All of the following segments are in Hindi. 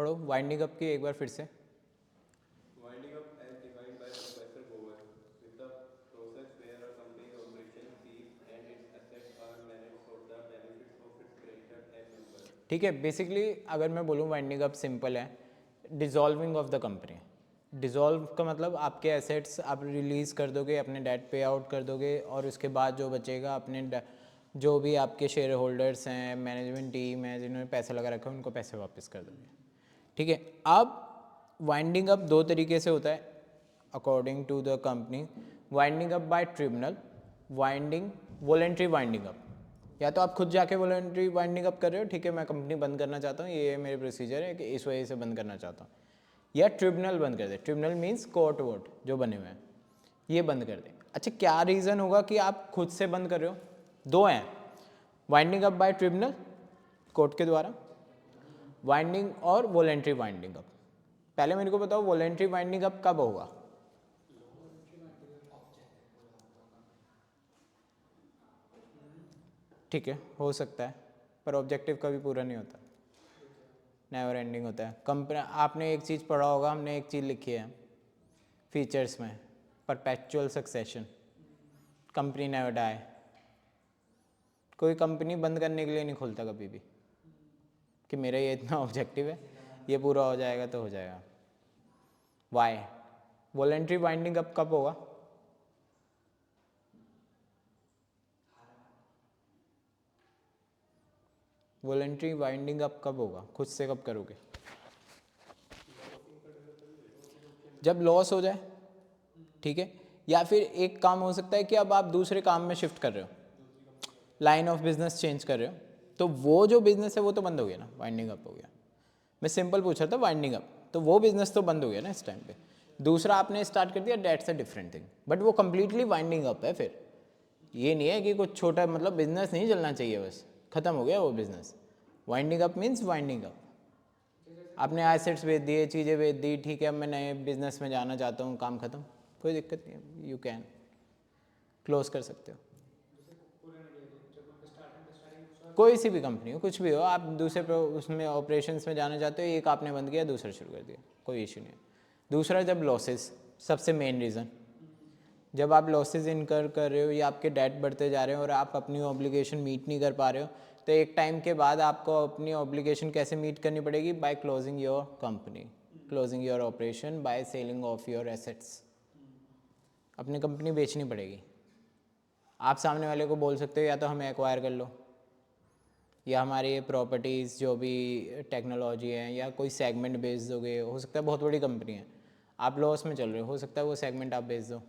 पढ़ो वाइंडिंग अप की एक बार फिर से। Winding up as defined by Professor Gower is the process where a company's operation cease and its assets are managed for the benefits of its creditor and members. ठीक है, बेसिकली अगर मैं बोलूँ वाइंडिंग अप सिंपल है, dissolving of the company. Dissolve का मतलब आपके एसेट्स आप रिलीज़ कर दोगे, अपने डेट पे आउट कर दोगे, और उसके बाद जो बचेगा अपने जो भी आपके शेयर होल्डर्स हैं, मैनेजमेंट टीम है जिन्होंने पैसा लगा रखा है, उनको पैसे वापस कर दोगे। ठीक है, अब वाइंडिंग अप दो तरीके से होता है according to the company. Winding up by tribunal, winding voluntary winding up, या तो आप खुद जाके वॉलेंट्री वाइंडिंग अप कर रहे हो, ठीक है मैं कंपनी बंद करना चाहता हूँ, ये मेरे प्रोसीजर है कि इस वजह से बंद करना चाहता हूँ, या ट्रिब्यूनल बंद कर दे। ट्रिब्यूनल मीन्स कोर्ट वोट जो बने हुए हैं, ये बंद कर दे। अच्छा, क्या रीज़न होगा कि आप खुद से बंद कर रहे हो? दो हैं, winding up by tribunal court के द्वारा, वाइंडिंग और वॉलेंट्री वाइंडिंग अप। पहले मेरे को बताओ वॉलेंट्री वाइंडिंग अप कब होगा? ठीक है, हो सकता है, पर ऑब्जेक्टिव कभी पूरा नहीं होता, नेवर एंडिंग होता है। कंपनी, आपने एक चीज़ पढ़ा होगा, हमने एक चीज़ लिखी है फीचर्स में, perpetual succession, company never die. कोई कंपनी बंद करने के लिए नहीं खोलता कभी भी कि मेरा ये इतना ऑब्जेक्टिव है, ये पूरा हो जाएगा तो हो जाएगा। वाई? वॉलेंट्री वाइंडिंग अप कब होगा? वॉलेंट्री वाइंडिंग अप कब होगा? खुद से कब करोगे? जब लॉस हो जाए, ठीक है, या फिर एक काम हो सकता है कि अब आप दूसरे काम में शिफ्ट कर रहे हो, लाइन ऑफ बिजनेस चेंज कर रहे हो, तो वो जो बिजनेस है वो तो बंद हो गया ना, वाइंडिंग अप हो गया। मैं सिंपल पूछ रहा था वाइंडिंग अप, तो वो बिजनेस तो बंद हो गया ना इस टाइम पे। दूसरा आपने स्टार्ट कर दिया, dates a different thing, but वो कंप्लीटली वाइंडिंग अप है। फिर ये नहीं है कि कुछ छोटा, मतलब बिजनेस नहीं चलना चाहिए, बस खत्म हो गया वो business. Winding up means winding up, आपने एसेट्स बेच दिए, चीज़ें बेच दी, ठीक है अब मैं नए बिजनेस में जाना चाहता हूँ, काम खत्म, कोई दिक्कत नहीं है, यू कैन क्लोज कर सकते हो। कोई सी भी कंपनी हो, कुछ भी हो, आप दूसरे उसमें ऑपरेशंस में जाना चाहते हो, एक आपने बंद किया, दूसरा शुरू कर दिया, कोई इशू नहीं है। दूसरा, जब लॉसेस, सबसे मेन रीज़न, जब आप लॉसेस इनकर कर रहे हो या आपके डेट बढ़ते जा रहे हो और आप अपनी ऑब्लिगेशन मीट नहीं कर पा रहे हो, तो एक टाइम के बाद आपको अपनी ऑब्लिगेशन कैसे मीट करनी पड़ेगी? By closing your company, closing your operation, by selling of your assets. अपनी कंपनी बेचनी पड़ेगी। आप सामने वाले को बोल सकते हो या तो हमें एक्वायर कर लो, या हमारी ये प्रॉपर्टीज़ जो भी टेक्नोलॉजी है या कोई सेगमेंट बेच दोगे, हो सकता है बहुत बड़ी कंपनी है, आप लॉस में चल रहे हो सकता है वो सेगमेंट आप बेच दो,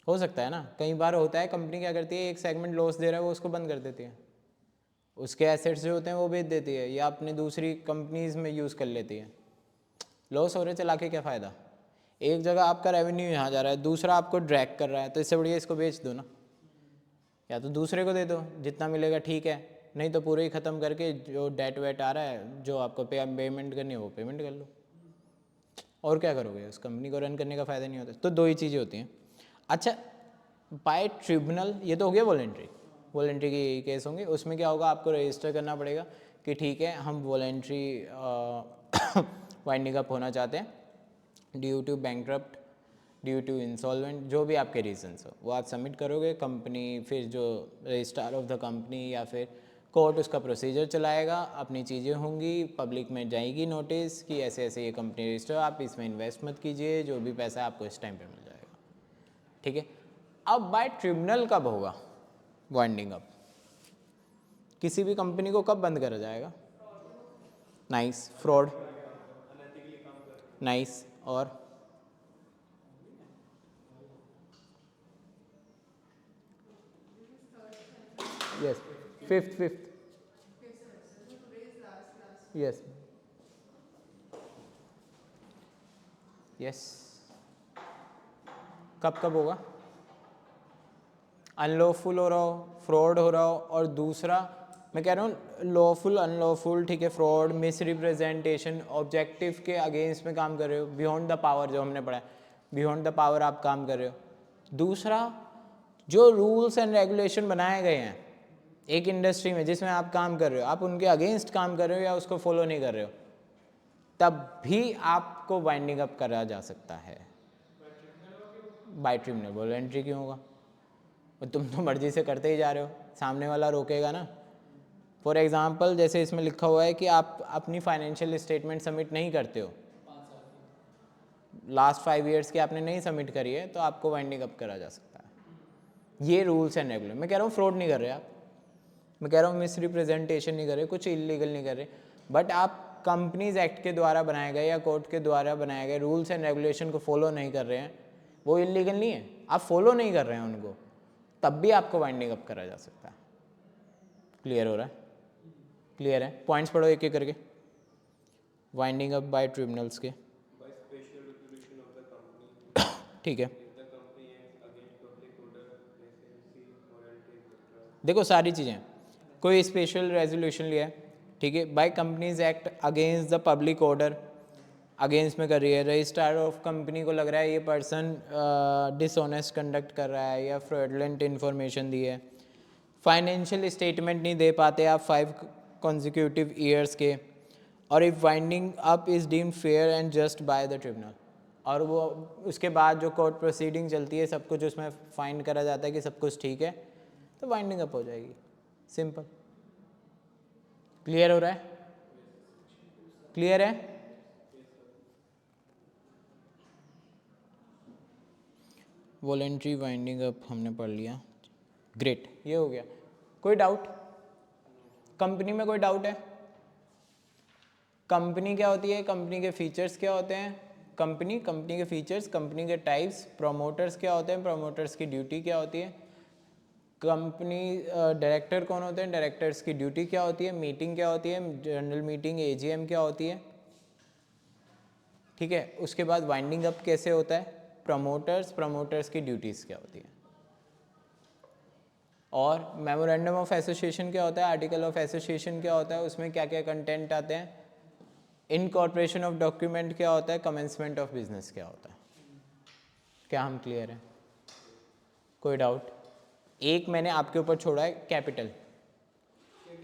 हो सकता है ना। कई बार होता है कंपनी क्या करती है, एक सेगमेंट लॉस दे रहा है वो उसको बंद कर देती है, उसके एसेट्स जो होते हैं वो बेच देती है, या अपनी दूसरी कंपनीज में यूज़ कर लेती है। लॉस हो रहे चला के क्या फ़ायदा? एक जगह आपका रेवेन्यू यहाँ जा रहा है, दूसरा आपको ड्रैग कर रहा है, तो इससे बढ़िया इसको बेच दो ना, या तो दूसरे को दे दो, जितना मिलेगा ठीक है, नहीं तो पूरे ही ख़त्म करके जो डेट वेट आ रहा है, जो आपको पेमेंट करनी है वो पेमेंट कर लो। और क्या करोगे? उस कंपनी को रन करने का फ़ायदा नहीं होता। तो दो ही चीज़ें होती हैं। अच्छा, बाय ट्रिब्यूनल ये तो हो गया वॉलेंट्री, वॉलेंट्री के यही केस होंगे। उसमें क्या होगा, आपको रजिस्टर करना पड़ेगा कि ठीक है हम वॉलेंट्री वाइंडिंग अप होना चाहते हैं due to bankrupt, due to insolvent, जो भी आपके रीजंस हो वो आप सबमिट करोगे। कंपनी फिर जो रजिस्ट्रार ऑफ द कंपनी या फिर कोर्ट उसका प्रोसीजर चलाएगा, अपनी चीज़ें होंगी, पब्लिक में जाएगी नोटिस कि ऐसे ऐसे ये कंपनी रजिस्टर, आप इसमें इन्वेस्ट मत कीजिए, जो भी पैसा आपको इस टाइम पे मिल जाएगा। ठीक है, अब बाय ट्रिब्यूनल कब होगा वाइंडिंग अप? किसी भी कंपनी को कब बंद करा जाएगा? नाइस, फ्रॉड, नाइस, और यस, फिफ्थ, यस, यस, कब कब होगा? अनलॉफुल हो रहा हो, फ्रॉड हो रहा हो, और दूसरा मैं कह रहा हूँ लॉफुल, अनलॉफुल, ठीक है, फ्रॉड, मिस रिप्रेजेंटेशन, ऑब्जेक्टिव के अगेंस्ट में काम कर रहे हो, बियॉन्ड द पावर जो हमने पढ़ा है, बियॉन्ड द पावर आप काम कर रहे हो। दूसरा, जो रूल्स एंड रेगुलेशन बनाए गए हैं एक इंडस्ट्री में जिसमें आप काम कर रहे हो, आप उनके अगेंस्ट काम कर रहे हो या उसको फॉलो नहीं कर रहे हो, तब भी आपको वाइंडिंग अप करा जा सकता है। Bye tribunal. वॉलंटरी क्यों होगा? और तुम तो मर्जी से करते ही जा रहे हो, सामने वाला रोकेगा ना। फॉर एग्जाम्पल जैसे इसमें लिखा हुआ है कि आप अपनी फाइनेंशियल स्टेटमेंट सबमिट नहीं करते हो, लास्ट 5 ईयर्स की आपने नहीं सबमिट करी है, तो आपको वाइंडिंग अप करा जा सकता है। ये रूल्स एंड रेगुलेशन। मैं कह रहा हूँ फ्रॉड नहीं कर रहे आप, मैं कह रहा हूँ मिस रिप्रेजेंटेशन नहीं कर रहे, कुछ इलीगल नहीं कर रहे, बट आप कंपनीज एक्ट के द्वारा बनाए गए या कोर्ट के द्वारा बनाए गए रूल्स एंड रेगुलेशन को फॉलो नहीं कर रहे हैं, वो इलीगल नहीं है, आप फॉलो नहीं कर रहे हैं उनको, तब भी आपको वाइंडिंग अप करा जा सकता है। क्लियर हो रहा है? क्लियर है? पॉइंट्स पढ़ो एक एक करके। वाइंडिंग अप बाय ट्रिब्यूनल्स के, by special resolution of the company, ठीक है। if the company acts against public order, licensee, warranty, etc. देखो सारी चीज़ें, कोई स्पेशल रेजोल्यूशन लिया है, ठीक है, by companies act against the public order, against में कर रही है, रजिस्ट्रार ऑफ कंपनी को लग रहा है ये पर्सन डिसऑनेस्ट कंडक्ट कर रहा है या फ्रॉडलेंट इन्फॉर्मेशन दी है, फाइनेंशियल स्टेटमेंट नहीं दे पाते आप 5 consecutive ईयर्स के, और if winding up is deemed fair and just by the tribunal, और वो उसके बाद जो कोर्ट प्रोसीडिंग चलती है, सब कुछ उसमें फाइंड करा जाता है कि सब कुछ ठीक है, तो वाइंडिंग अप हो जाएगी। सिंपल। क्लियर हो रहा है? क्लियर है? वॉलेंट्री वाइंडिंग अप हमने पढ़ लिया, ग्रेट, ये हो गया। कोई डाउट? कंपनी में कोई डाउट है? कंपनी क्या होती है, कंपनी के फीचर्स क्या होते हैं, कंपनी के फीचर्स, कंपनी के टाइप्स, प्रोमोटर्स क्या होते हैं, प्रोमोटर्स की ड्यूटी क्या होती है, कंपनी डायरेक्टर कौन होते हैं, डायरेक्टर्स की ड्यूटी क्या होती है, मीटिंग क्या होती है, जनरल मीटिंग एजीएम क्या होती है, ठीक है। उसके बाद वाइंडिंग अप कैसे होता है, प्रमोटर्स की ड्यूटीज़ क्या होती है, और मेमोरेंडम ऑफ एसोसिएशन क्या होता है, आर्टिकल ऑफ एसोसिएशन क्या होता है, उसमें क्या क्या कंटेंट आते हैं, इनकॉर्पोरेशन ऑफ डॉक्यूमेंट क्या होता है, कमेंसमेंट ऑफ बिजनेस क्या होता है। क्या हम क्लियर हैं? कोई डाउट? एक मैंने आपके ऊपर छोड़ा है, कैपिटल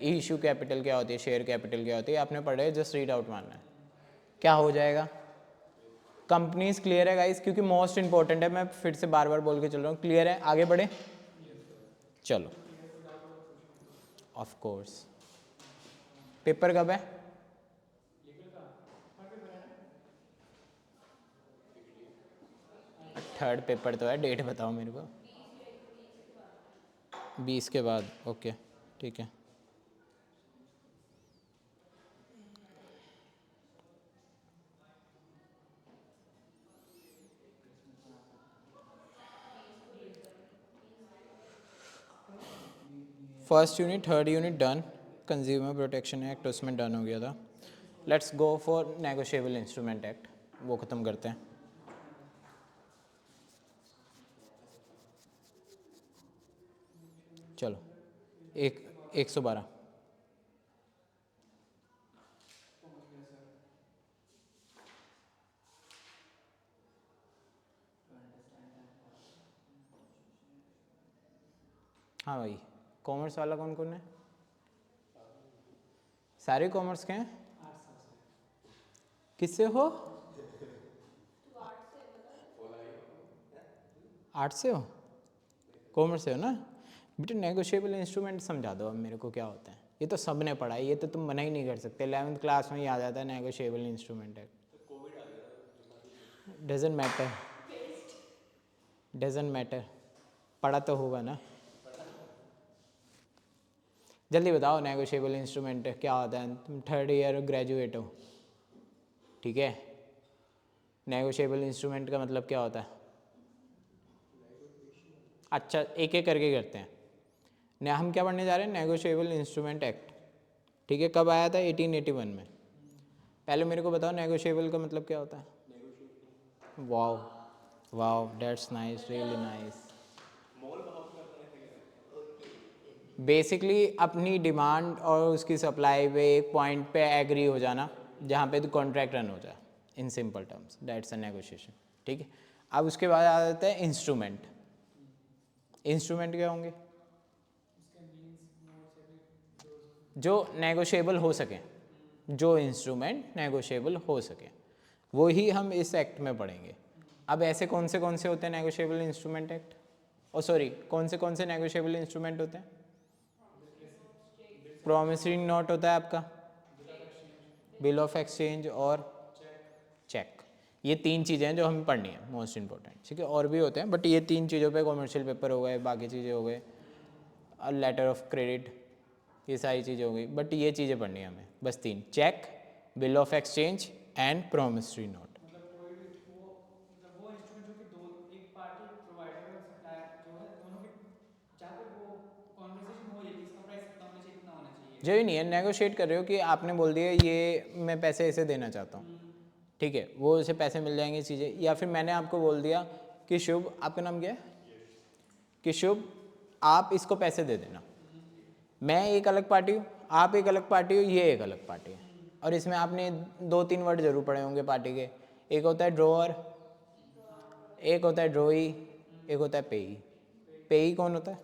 इशू, कैपिटल क्या होती है, शेयर कैपिटल क्या होती है, आपने पढ़े है, जस्ट रीड आउट मारना है, क्या हो जाएगा। कंपनीज क्लियर है गाइस, क्योंकि मोस्ट इंपॉर्टेंट है, मैं फिर से बार बार बोल के चल रहा हूँ। क्लियर है? आगे बढ़े, चलो। Of course. पेपर कब है? थर्ड पेपर तो है, डेट बताओ मेरे को। 20 के बाद, ओके ठीक है। First unit, third unit done, consumer protection act उसमें डन हो गया था। Let's go for negotiable instrument act, वो ख़त्म करते हैं। चलो, 112। हाँ भाई, कॉमर्स वाला कौन कौन है? सारे कॉमर्स के हैं? किससे हो? आर्ट से हो? कॉमर्स से हो ना बेटा। नेगोशिएबल इंस्ट्रूमेंट समझा दो अब मेरे को क्या होता है। ये तो सब ने पढ़ा है, ये तो तुम मना ही नहीं कर सकते, 11th क्लास में ही आ जाता है नेगोशिएबल इंस्ट्रूमेंट है। डजेंट मैटर, डजेंट मैटर, पढ़ा तो होगा ना। जल्दी बताओ नेगोशिएबल इंस्ट्रूमेंट क्या होता है। तुम 3rd ईयर ग्रेजुएट हो, ठीक है। नेगोशिएबल इंस्ट्रूमेंट का मतलब क्या होता है? अच्छा, एक एक करके करते हैं। हम क्या पढ़ने जा रहे हैं? नेगोशिएबल इंस्ट्रूमेंट एक्ट, ठीक है। कब आया था? 1881 में। पहले मेरे को बताओ नेगोशिएबल का मतलब क्या होता है? Wow wow, that's nice, really nice. Basically अपनी डिमांड और उसकी सप्लाई पे एक पॉइंट पे एग्री हो जाना, जहाँ पे तो कॉन्ट्रैक्ट रन हो जाए, in simple terms that's a negotiation, ठीक है। अब उसके बाद आ जाता है इंस्ट्रूमेंट। इंस्ट्रूमेंट क्या होंगे? जो नेगोशिएबल हो सके, जो इंस्ट्रूमेंट नेगोशिएबल हो सके, वो ही हम इस एक्ट में पढ़ेंगे। अब ऐसे कौन से होते हैं नेगोशिएबल इंस्ट्रूमेंट एक्ट, ओ सॉरी कौन से नेगोशिएबल इंस्ट्रूमेंट होते हैं? प्रॉमिसरी नोट होता है आपका, बिल ऑफ एक्सचेंज और चेक। ये 3 चीज़ें हैं जो हमें पढ़नी है, मोस्ट इंपॉर्टेंट, ठीक है। और भी होते हैं बट ये 3 चीज़ों पे, कॉमर्शियल पेपर हो गए, बाकी चीज़ें हो गए, लेटर ऑफ क्रेडिट, ये सारी चीज़ें हो गई, बट ये चीज़ें पढ़नी है हमें बस 3, cheque, bill of exchange and promissory note. मतलब कोई भी वो इंस्ट्रूमेंट जो कि दो एक पार्टी प्रोवाइडर और सप्लायर जो है दोनों के जहाँ पे वो कॉन्वर्सेशन हो रही है कि इसका प्राइस कितना होना चाहिए, कितना होना चाहिए। जो ही नहीं है, नेगोशिएट कर रहे हो कि आपने बोल दिया ये मैं पैसे ऐसे देना चाहता हूँ, ठीक है, वो उसे पैसे मिल जाएंगे चीज़ें। या फिर मैंने आपको बोल दिया कि शुभ, आपका नाम क्या है? कि शुभ आप इसको पैसे दे देना, मैं एक अलग पार्टी हूँ, आप एक अलग पार्टी हो, ये एक अलग पार्टी है, और इसमें आपने 2-3 वर्ड जरूर पढ़े होंगे पार्टी के। एक होता है ड्रॉअर, एक होता है ड्रॉई, एक होता है पेई। पेई कौन होता है?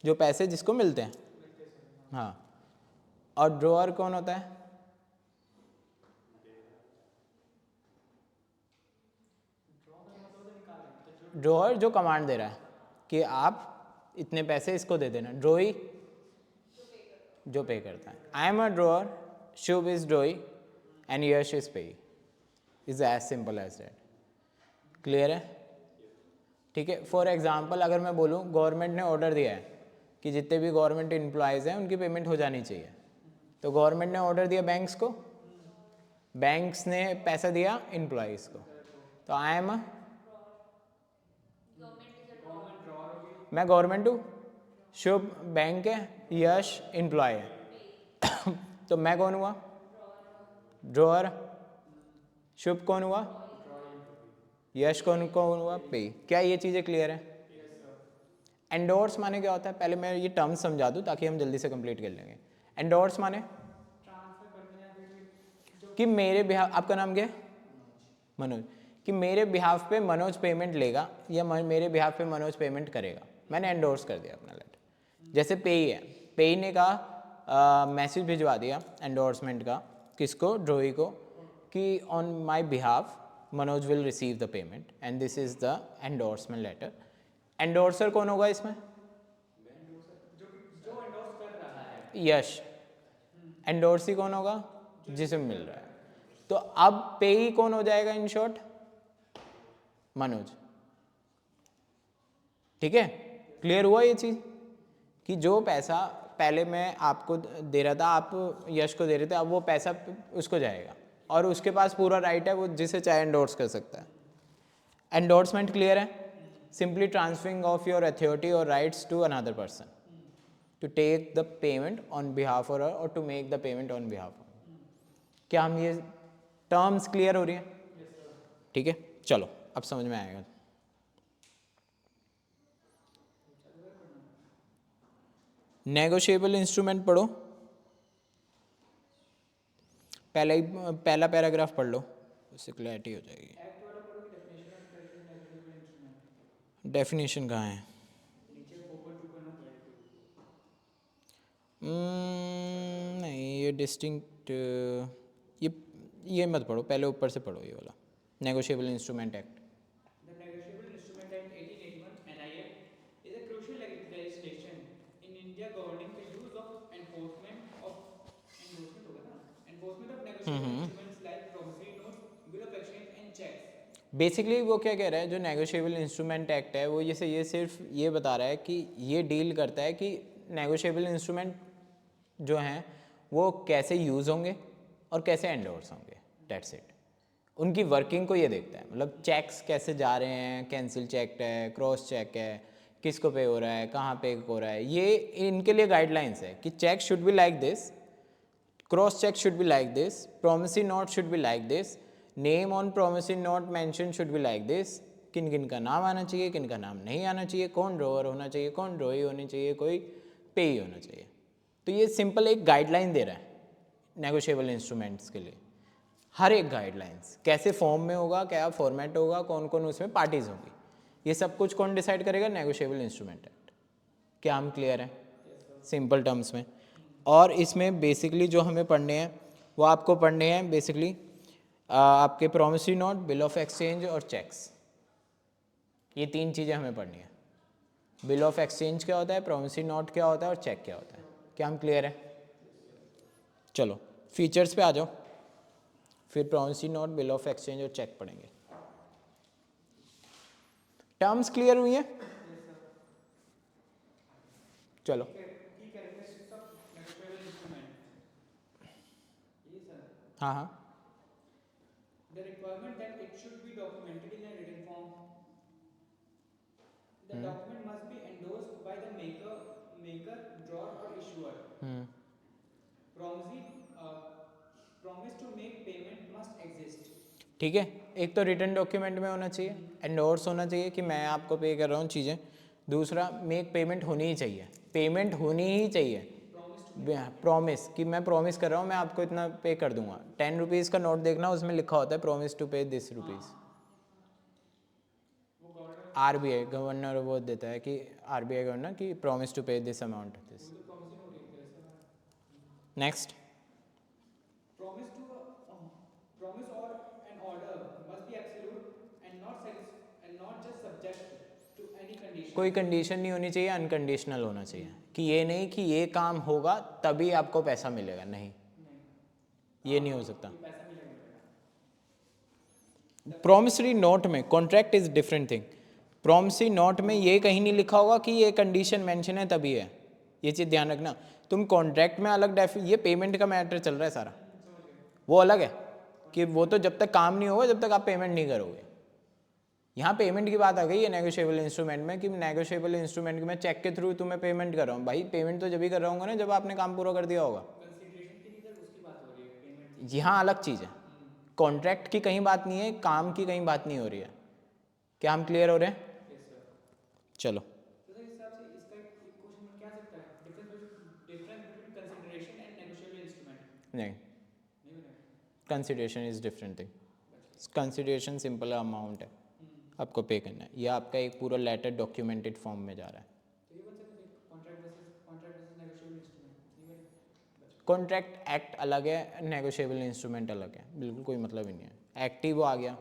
जो पैसे जिसको मिलते हैं, हाँ। और ड्रॉअर कौन होता है? ड्रॉअर जो कमांड दे रहा है कि आप इतने पैसे इसको दे देना। ड्रॉई जो पे करता है। I am a drawer, Shubh is drawee and Yash is payee, is as simple as that. Clear है? ठीक है। फॉर एग्जाम्पल अगर मैं बोलूँ गवर्नमेंट ने ऑर्डर दिया है कि जितने भी गवर्नमेंट एम्प्लॉयज़ हैं उनकी पेमेंट हो जानी चाहिए, तो गवर्नमेंट ने ऑर्डर दिया बैंक्स को, बैंक्स ने पैसा दिया एम्प्लॉयज़ को, तो आई एम मैं गवर्नमेंट हूँ, शुभ बैंक है, यश एम्प्लॉय है तो मैं कौन हुआ? ड्रॉअर। शुभ कौन हुआ? यश कौन हुआ? पे। क्या ये चीज़ें क्लियर है? एंडोर्स माने क्या होता है? पहले मैं ये टर्म समझा दूं ताकि हम जल्दी से कंप्लीट कर लेंगे। एंडोर्स माने कि मेरे बिहाफ, आपका नाम क्या है? मनोज। कि मेरे बिहाफ पे मनोज पेमेंट लेगा या मेरे बिहाफ पे मनोज पेमेंट करेगा, मैंने एंडोर्स कर दिया अपना लेटर। जैसे पेई है, पेई ने कहा मैसेज भिजवा दिया एंडोर्समेंट का, किसको? ड्रॉई को, कि on my behalf Manoj will receive the payment and this is the endorsement letter. Endorser कौन होगा इसमें? जो एंडोर्स कर रहा है। यश। एंडोर्सी कौन होगा? जिसे मिल रहा है। तो अब पेई कौन हो जाएगा इन शॉर्ट? मनोज। ठीक है, क्लियर हुआ ये चीज कि जो पैसा पहले मैं आपको दे रहा था, आप यश को दे रहे थे, अब वो पैसा उसको जाएगा और उसके पास पूरा राइट है, वो जिसे चाहे एंडोर्स कर सकता है। एंडोर्समेंट क्लियर है? Simply transferring of your authority और rights to another person to take the payment on behalf और to make the payment on behalf. क्या हम ये टर्म्स क्लियर हो रही हैं? ठीक है, चलो अब समझ में आएगा। नेगोशिएबल इंस्ट्रूमेंट पढ़ो, पहला पैराग्राफ पढ़ लो, उससे क्लैरिटी हो जाएगी। एक्ट वाला पढ़ोगे definition of credit negotiable instrument. Definition कहाँ है? नीचे 4.2 नहीं, ये डिस्टिंक्ट, ये मत पढ़ो, पहले ऊपर से पढ़ो ये वाला, negotiable instrument act. The Negotiable Instrument Act 1881 (NIA) is a crucial legislation in India governing the use of enforcement of negotiable instruments like promissory notes, bill of exchange and checks. Basically वो क्या कह रहा है, जो नेगोशिएबल इंस्ट्रूमेंट एक्ट है वो ये सिर्फ ये बता रहा है कि ये डील करता है कि नेगोशिएबल इंस्ट्रूमेंट जो हैं वो कैसे यूज़ होंगे और कैसे एंडोर्स होंगे, डेट्स इट। उनकी वर्किंग को ये देखता है, मतलब चेक्स कैसे जा रहे हैं, कैंसिल चेक है, क्रॉस चेक है, किसको पे हो रहा है, कहाँ पे हो रहा है, ये इनके लिए गाइडलाइंस है कि cheque should be like this, cross cheque should be like this, promissory note should be like this, name on promissory note mention should be like this, किन किन का नाम आना चाहिए, किन का नाम नहीं आना चाहिए, कौन ड्रॉअर होना चाहिए, कौन ड्रॉई होनी चाहिए, कोई पेई होना चाहिए। तो ये सिंपल एक गाइडलाइन दे रहा है नेगोशिएबल इंस्ट्रूमेंट्स के लिए, हर एक गाइडलाइंस कैसे फॉर्म में होगा, क्या फॉर्मेट होगा, कौन कौन उसमें पार्टीज होंगी, ये सब कुछ कौन डिसाइड करेगा? Negotiable instrument act. क्या हम क्लियर हैं सिंपल टर्म्स में? और इसमें बेसिकली जो हमें पढ़ने हैं वो आपको पढ़ने हैं बेसिकली आपके promissory note, bill of exchange और चेक्स। ये 3 चीज़ें हमें पढ़नी है। बिल ऑफ एक्सचेंज क्या होता है, प्रॉमिसरी नोट क्या होता है और चेक क्या होता है। क्या हम क्लियर है? चलो फीचर्स पे आ जाओ, फिर promissory note, bill of exchange और चेक पढ़ेंगे। टर्म्स क्लियर हुई हैं? चलो Key characteristics of negotiable instrument. Yes, sir. हाँ हाँ The requirement that it should be documented in a written form. The document must be endorsed by the maker, drawer, or issuer. Promise to make payment must exist. ठीक है, एक तो रिटर्न डॉक्यूमेंट में होना चाहिए, एंडोर्स होना चाहिए कि मैं आपको पे कर रहा हूँ चीज़ें। दूसरा, मेक पेमेंट होनी ही चाहिए, पेमेंट होनी ही चाहिए। प्रॉमिस कि मैं प्रॉमिस कर रहा हूँ मैं आपको इतना पे कर दूंगा। 10 रुपीज़ का नोट देखना, उसमें लिखा होता है प्रॉमिस टू पे दिस रुपीज़। आरबीआई गवर्नर वो देता है कि आरबीआई गवर्नर कि प्रॉमिस टू पे this amount this. Next, Promise or an order must be absolute and not just subject to any condition. कोई कंडीशन नहीं होनी चाहिए, अनकंडीशनल होना चाहिए कि ये नहीं कि ये काम होगा तभी आपको पैसा मिलेगा, नहीं ये नहीं हो सकता। प्रॉमिसरी नोट में contract is different thing. Promissory note में ये कहीं नहीं लिखा होगा कि ये कंडीशन मेंशन है तभी है, ये चीज़ ध्यान रखना। तुम कॉन्ट्रैक्ट में अलग ये पेमेंट का मैटर चल रहा है सारा, वो अलग है कि वो तो जब तक काम नहीं होगा जब तक आप पेमेंट नहीं करोगे। यहाँ पेमेंट की बात आ गई है नेगोशिएबल इंस्ट्रूमेंट में कि नेगोशिएबल इंस्ट्रूमेंट में चेक के थ्रू तुम्हें पेमेंट कर रहा हूँ। भाई पेमेंट तो जब भी कर रहा हूँ ना जब आपने काम पूरा कर दिया होगा। यहाँ अलग चीज़ है, कॉन्ट्रैक्ट की कहीं बात नहीं है, काम की कहीं बात नहीं हो रही है। क्या हम क्लियर हो रहे हैं? चलो तो सर इस हिसाब से इसका एक क्वेश्चन में क्या सकता है difference between consideration and negotiable instrument? नहीं, consideration is different thing. Consideration simple amount है आपको पे करना है, यह आपका एक पूरा लेटर डॉक्यूमेंटेड फॉर्म में जा रहा है। तो ये बन सकता है contract versus negotiable instrument. Contract act अलग है, नेगोशिएबल इंस्ट्रूमेंट अलग है, बिल्कुल कोई मतलब ही नहीं है। एक्ट ही वो आ गया।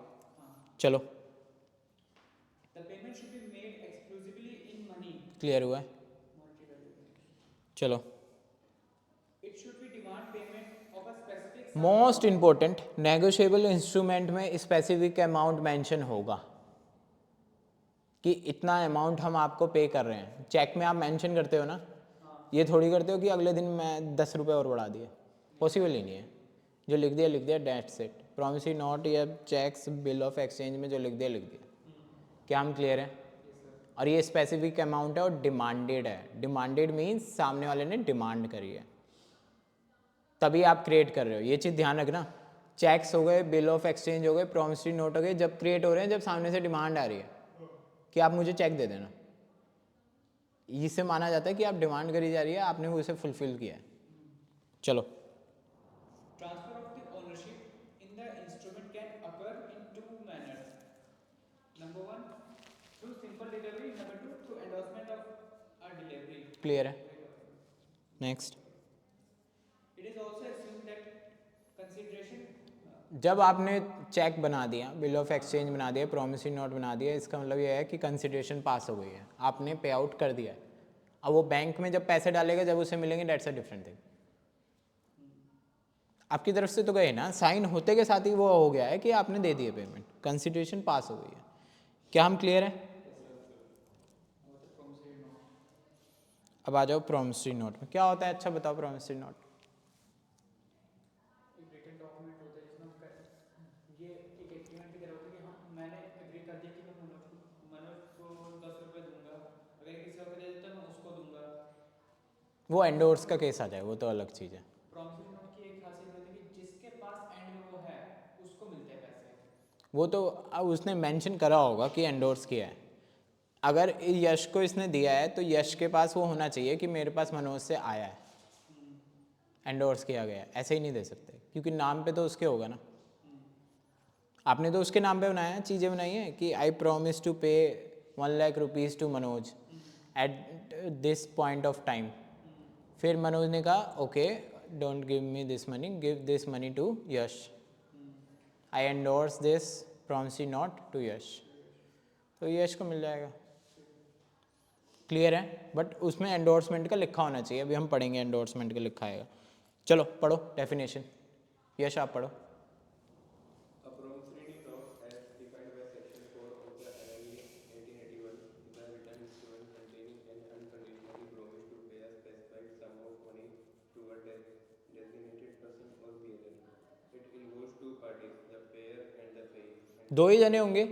चलो the payment should be made exclusively in money. Clear हुआ है? चलो it should be demand payment of a specific most important, negotiable instrument में स्पेसिफिक अमाउंट मेंशन होगा कि इतना अमाउंट हम आपको पे कर रहे हैं। चेक में आप मेंशन करते हो ना, ये थोड़ी करते हो कि अगले दिन मैं 10 रुपये और बढ़ा दिए, पॉसिबल ही नहीं है। जो लिख दिया डेट्स इट। प्रॉमिसरी नोट या चेक्स, बिल ऑफ एक्सचेंज में जो लिख दिया। क्या हम क्लियर है? और ये स्पेसिफिक अमाउंट है और डिमांडेड है। डिमांडेड मीन्स सामने वाले ने डिमांड करी है तभी आप क्रिएट कर रहे हो, ये चीज़ ध्यान रखना। चेक्स हो गए, बिल ऑफ एक्सचेंज हो गए, प्रॉमिसरी नोट हो गए, जब क्रिएट हो रहे हैं जब सामने से डिमांड आ रही है कि आप मुझे चेक दे देना, इससे माना जाता है कि आप डिमांड करी जा रही है, आपने उसे फुलफिल किया है। चलो transfer of the ownership in the instrument can occur in two manners. Number 1 through simple delivery, number 2 through endorsement of a delivery. Clear है? Next, it is also assume that consideration जब आपने चेक बना दिया, बिल ऑफ एक्सचेंज बना दिया, प्रॉमिसरी नोट बना दिया, इसका मतलब ये है कि कंसिडरेशन पास हो गई है, आपने पे आउट कर दिया है। अब वो बैंक में जब पैसे डालेगा जब उसे मिलेंगे, डेट्स अ डिफरेंट थिंग। आपकी तरफ से तो गए ना, साइन होते के साथ ही वो हो गया है कि आपने दे दिए पेमेंट, कंसिडरेशन पास हो गई है। क्या हम क्लियर है? अब आ जाओ प्रॉमिसरी नोट में। क्या होता है, अच्छा बताओ प्रॉमिसरी नोट। एक रिटन डॉक्यूमेंट होता है जिसमें ये एक एग्रीमेंट की तरह होता है कि हम मैंने एग्री कर दिया कि मैं मनोज को 10 रुपये दूंगा, अगर किसी और को दे देता मैं उसको दूंगा। वो एंडोर्स का केस आ जाए, वो तो अलग चीज़ है। प्रॉमिसरी नोट की एक खासियत होती है कि जिसके पास एंड में वो है उसको मिलते हैं पैसे। वो तो अब उसने मेंशन करा होगा कि एंडोर्स किया है। अगर यश को इसने दिया है तो यश के पास वो होना चाहिए कि मेरे पास मनोज से आया है, एंडोर्स किया गया है। ऐसे ही नहीं दे सकते क्योंकि नाम पे तो उसके होगा ना। आपने तो उसके नाम पे बनाया है, चीज़ें बनाई हैं कि I promise to pay 1 lakh rupees to Manoj at this point of time फिर मनोज ने कहा okay don't give me this money, give this money to Yash, I endorse this promissory note to Yash, तो यश को मिल जाएगा। क्लियर है? बट उसमें एंडोर्समेंट का लिखा होना चाहिए, अभी हम पढ़ेंगे एंडोर्समेंट का लिखा आएगा। चलो पढ़ो डेफिनेशन, यश आप पढ़ो। A promissory note as defined by Section 4 of the LIA 1881 is a written instrument containing an unconditionally promise to pay a specified sum of money to a designated person or bearer. It involves two parties, the payer and the payee. दो ही जने होंगे।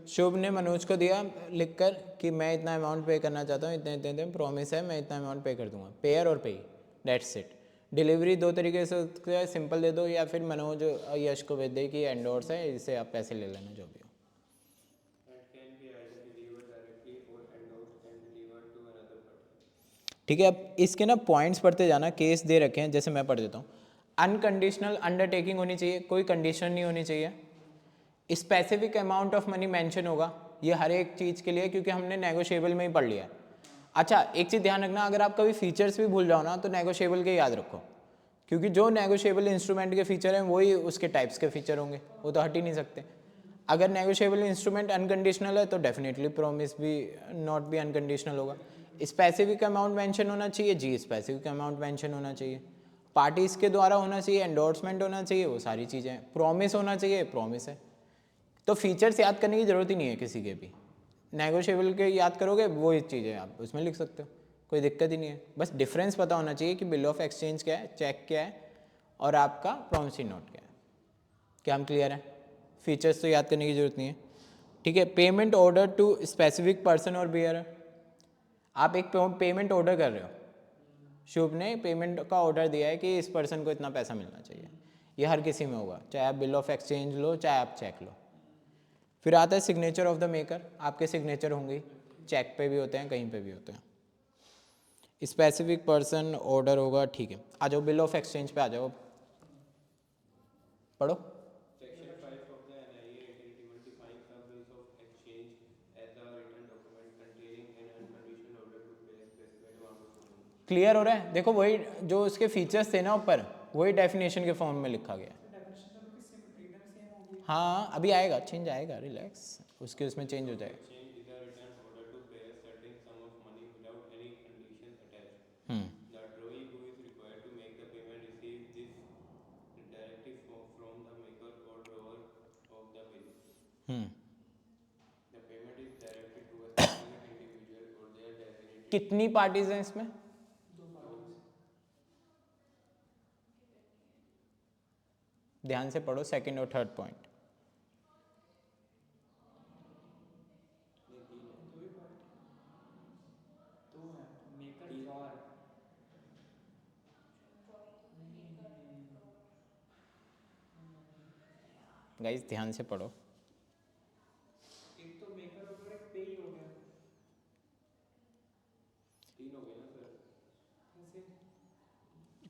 शुभ ने मनोज को दिया लिखकर कि मैं इतना अमाउंट पे करना चाहता हूँ, इतने इतने दिन प्रॉमिस है, मैं इतना अमाउंट पे कर दूंगा, पेयर और पेई, डेट्स इट। डिलीवरी दो तरीके से होती है, सिंपल दे दो या फिर मनोज यश को भेज दे कि एंडोर्स है, इससे आप पैसे ले लेना जो भी हो। And can be either delivered directly or endorsed and delivered to another party. ठीक है, अब इसके ना पॉइंट्स पढ़ते जाना, केस दे रखे हैं, जैसे मैं पढ़ देता हूँ। अनकंडीशनल अंडरटेकिंग होनी चाहिए, कोई कंडीशन नहीं होनी चाहिए। Specific amount of money mention होगा, ये हर एक चीज़ के लिए, क्योंकि हमने नेगोशिएबल में ही पढ़ लिया है। अच्छा एक चीज़ ध्यान रखना, अगर आप कभी फीचर्स भी भूल जाओ ना तो नेगोशिएबल के याद रखो, क्योंकि जो नेगोशिएबल इंस्ट्रूमेंट के फीचर हैं वही उसके टाइप्स के फीचर होंगे, वो तो हट ही नहीं सकते। अगर नेगोशिएबल इंस्ट्रूमेंट अनकंडीशनल है तो डेफिनेटली प्रॉमिस भी नॉट भी अनकंडीशनल होगा। स्पेसिफिक अमाउंट मेंशन होना चाहिए जी, स्पेसिफिक अमाउंट मेंशन होना चाहिए, पार्टीज के द्वारा होना चाहिए, एंडोर्समेंट होना चाहिए, वो सारी चीज़ें, प्रॉमिस होना चाहिए, प्रॉमिस है। तो फीचर्स याद करने की ज़रूरत ही नहीं है किसी के भी, नेगोशिएबल के याद करोगे वो चीज़ें आप उसमें लिख सकते हो, कोई दिक्कत ही नहीं है। बस डिफरेंस पता होना चाहिए कि बिल ऑफ एक्सचेंज क्या है, चेक क्या है और आपका प्रॉमिसरी नोट क्या है। क्या हम क्लियर है? फीचर्स तो याद करने की ज़रूरत नहीं है। ठीक है, payment order to specific person और बियर, आप एक पेमेंट ऑर्डर कर रहे हो, शुभ ने पेमेंट का ऑर्डर दिया है कि इस पर्सन को इतना पैसा मिलना चाहिए, ये हर किसी में होगा, चाहे आप बिल ऑफ एक्सचेंज लो चाहे आप चेक लो। फिर आता है सिग्नेचर ऑफ द मेकर, आपके सिग्नेचर होंगे, चेक पे भी होते हैं कहीं पे भी होते हैं। स्पेसिफिक पर्सन ऑर्डर होगा, ठीक है। आ जाओ बिल ऑफ एक्सचेंज पे आ जाओ, पढ़ो। Section 5 of the NIA 1881 defines the bills of exchange as a written document containing an unconditional order to pay a specified amount of money. Clear हो रहा है? देखो वही जो उसके फीचर्स थे ना ऊपर, वही डेफिनेशन के फॉर्म में लिखा गया है। हाँ अभी आएगा, चेंज आएगा, रिलैक्स, उसके उसमें चेंज हो जाएगा। Exchange is a written order to pay a certain sum of money without any conditions attached. The drawee who is required to make the payment receives this directive from the maker or drawer of the bill. The payment is directed to a specific individual or their designated. कितनी पार्टीज हैं इसमें? ध्यान से पढ़ो सेकंड और थर्ड पॉइंट। गाइस ध्यान से पढ़ो। एक तो मेकर और एक पे ही हो गया, तीन हो गए ना सर? ऐसे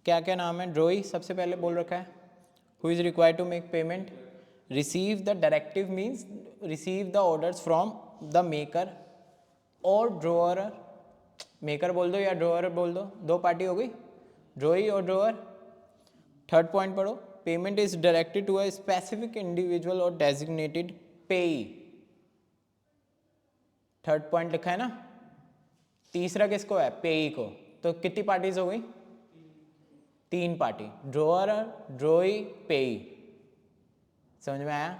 क्या क्या नाम है? ड्रोई सबसे पहले बोल रखा है, who is required to make payment, receive the directive means receive the orders from the maker और ड्रोअर, मेकर बोल दो या ड्रोअर बोल दो, दो पार्टी हो गई, ड्रोई और ड्रोअर। थर्ड पॉइंट पढ़ो, payment is directed to a specific individual और डेजिग्नेटेड पेई। थर्ड पॉइंट लिखा है ना। तीसरा किसको है? पेई को। तो कितनी पार्टीज हो गई? तीन पार्टी, ड्रोअर, ड्रोई, पेई। समझ में आया?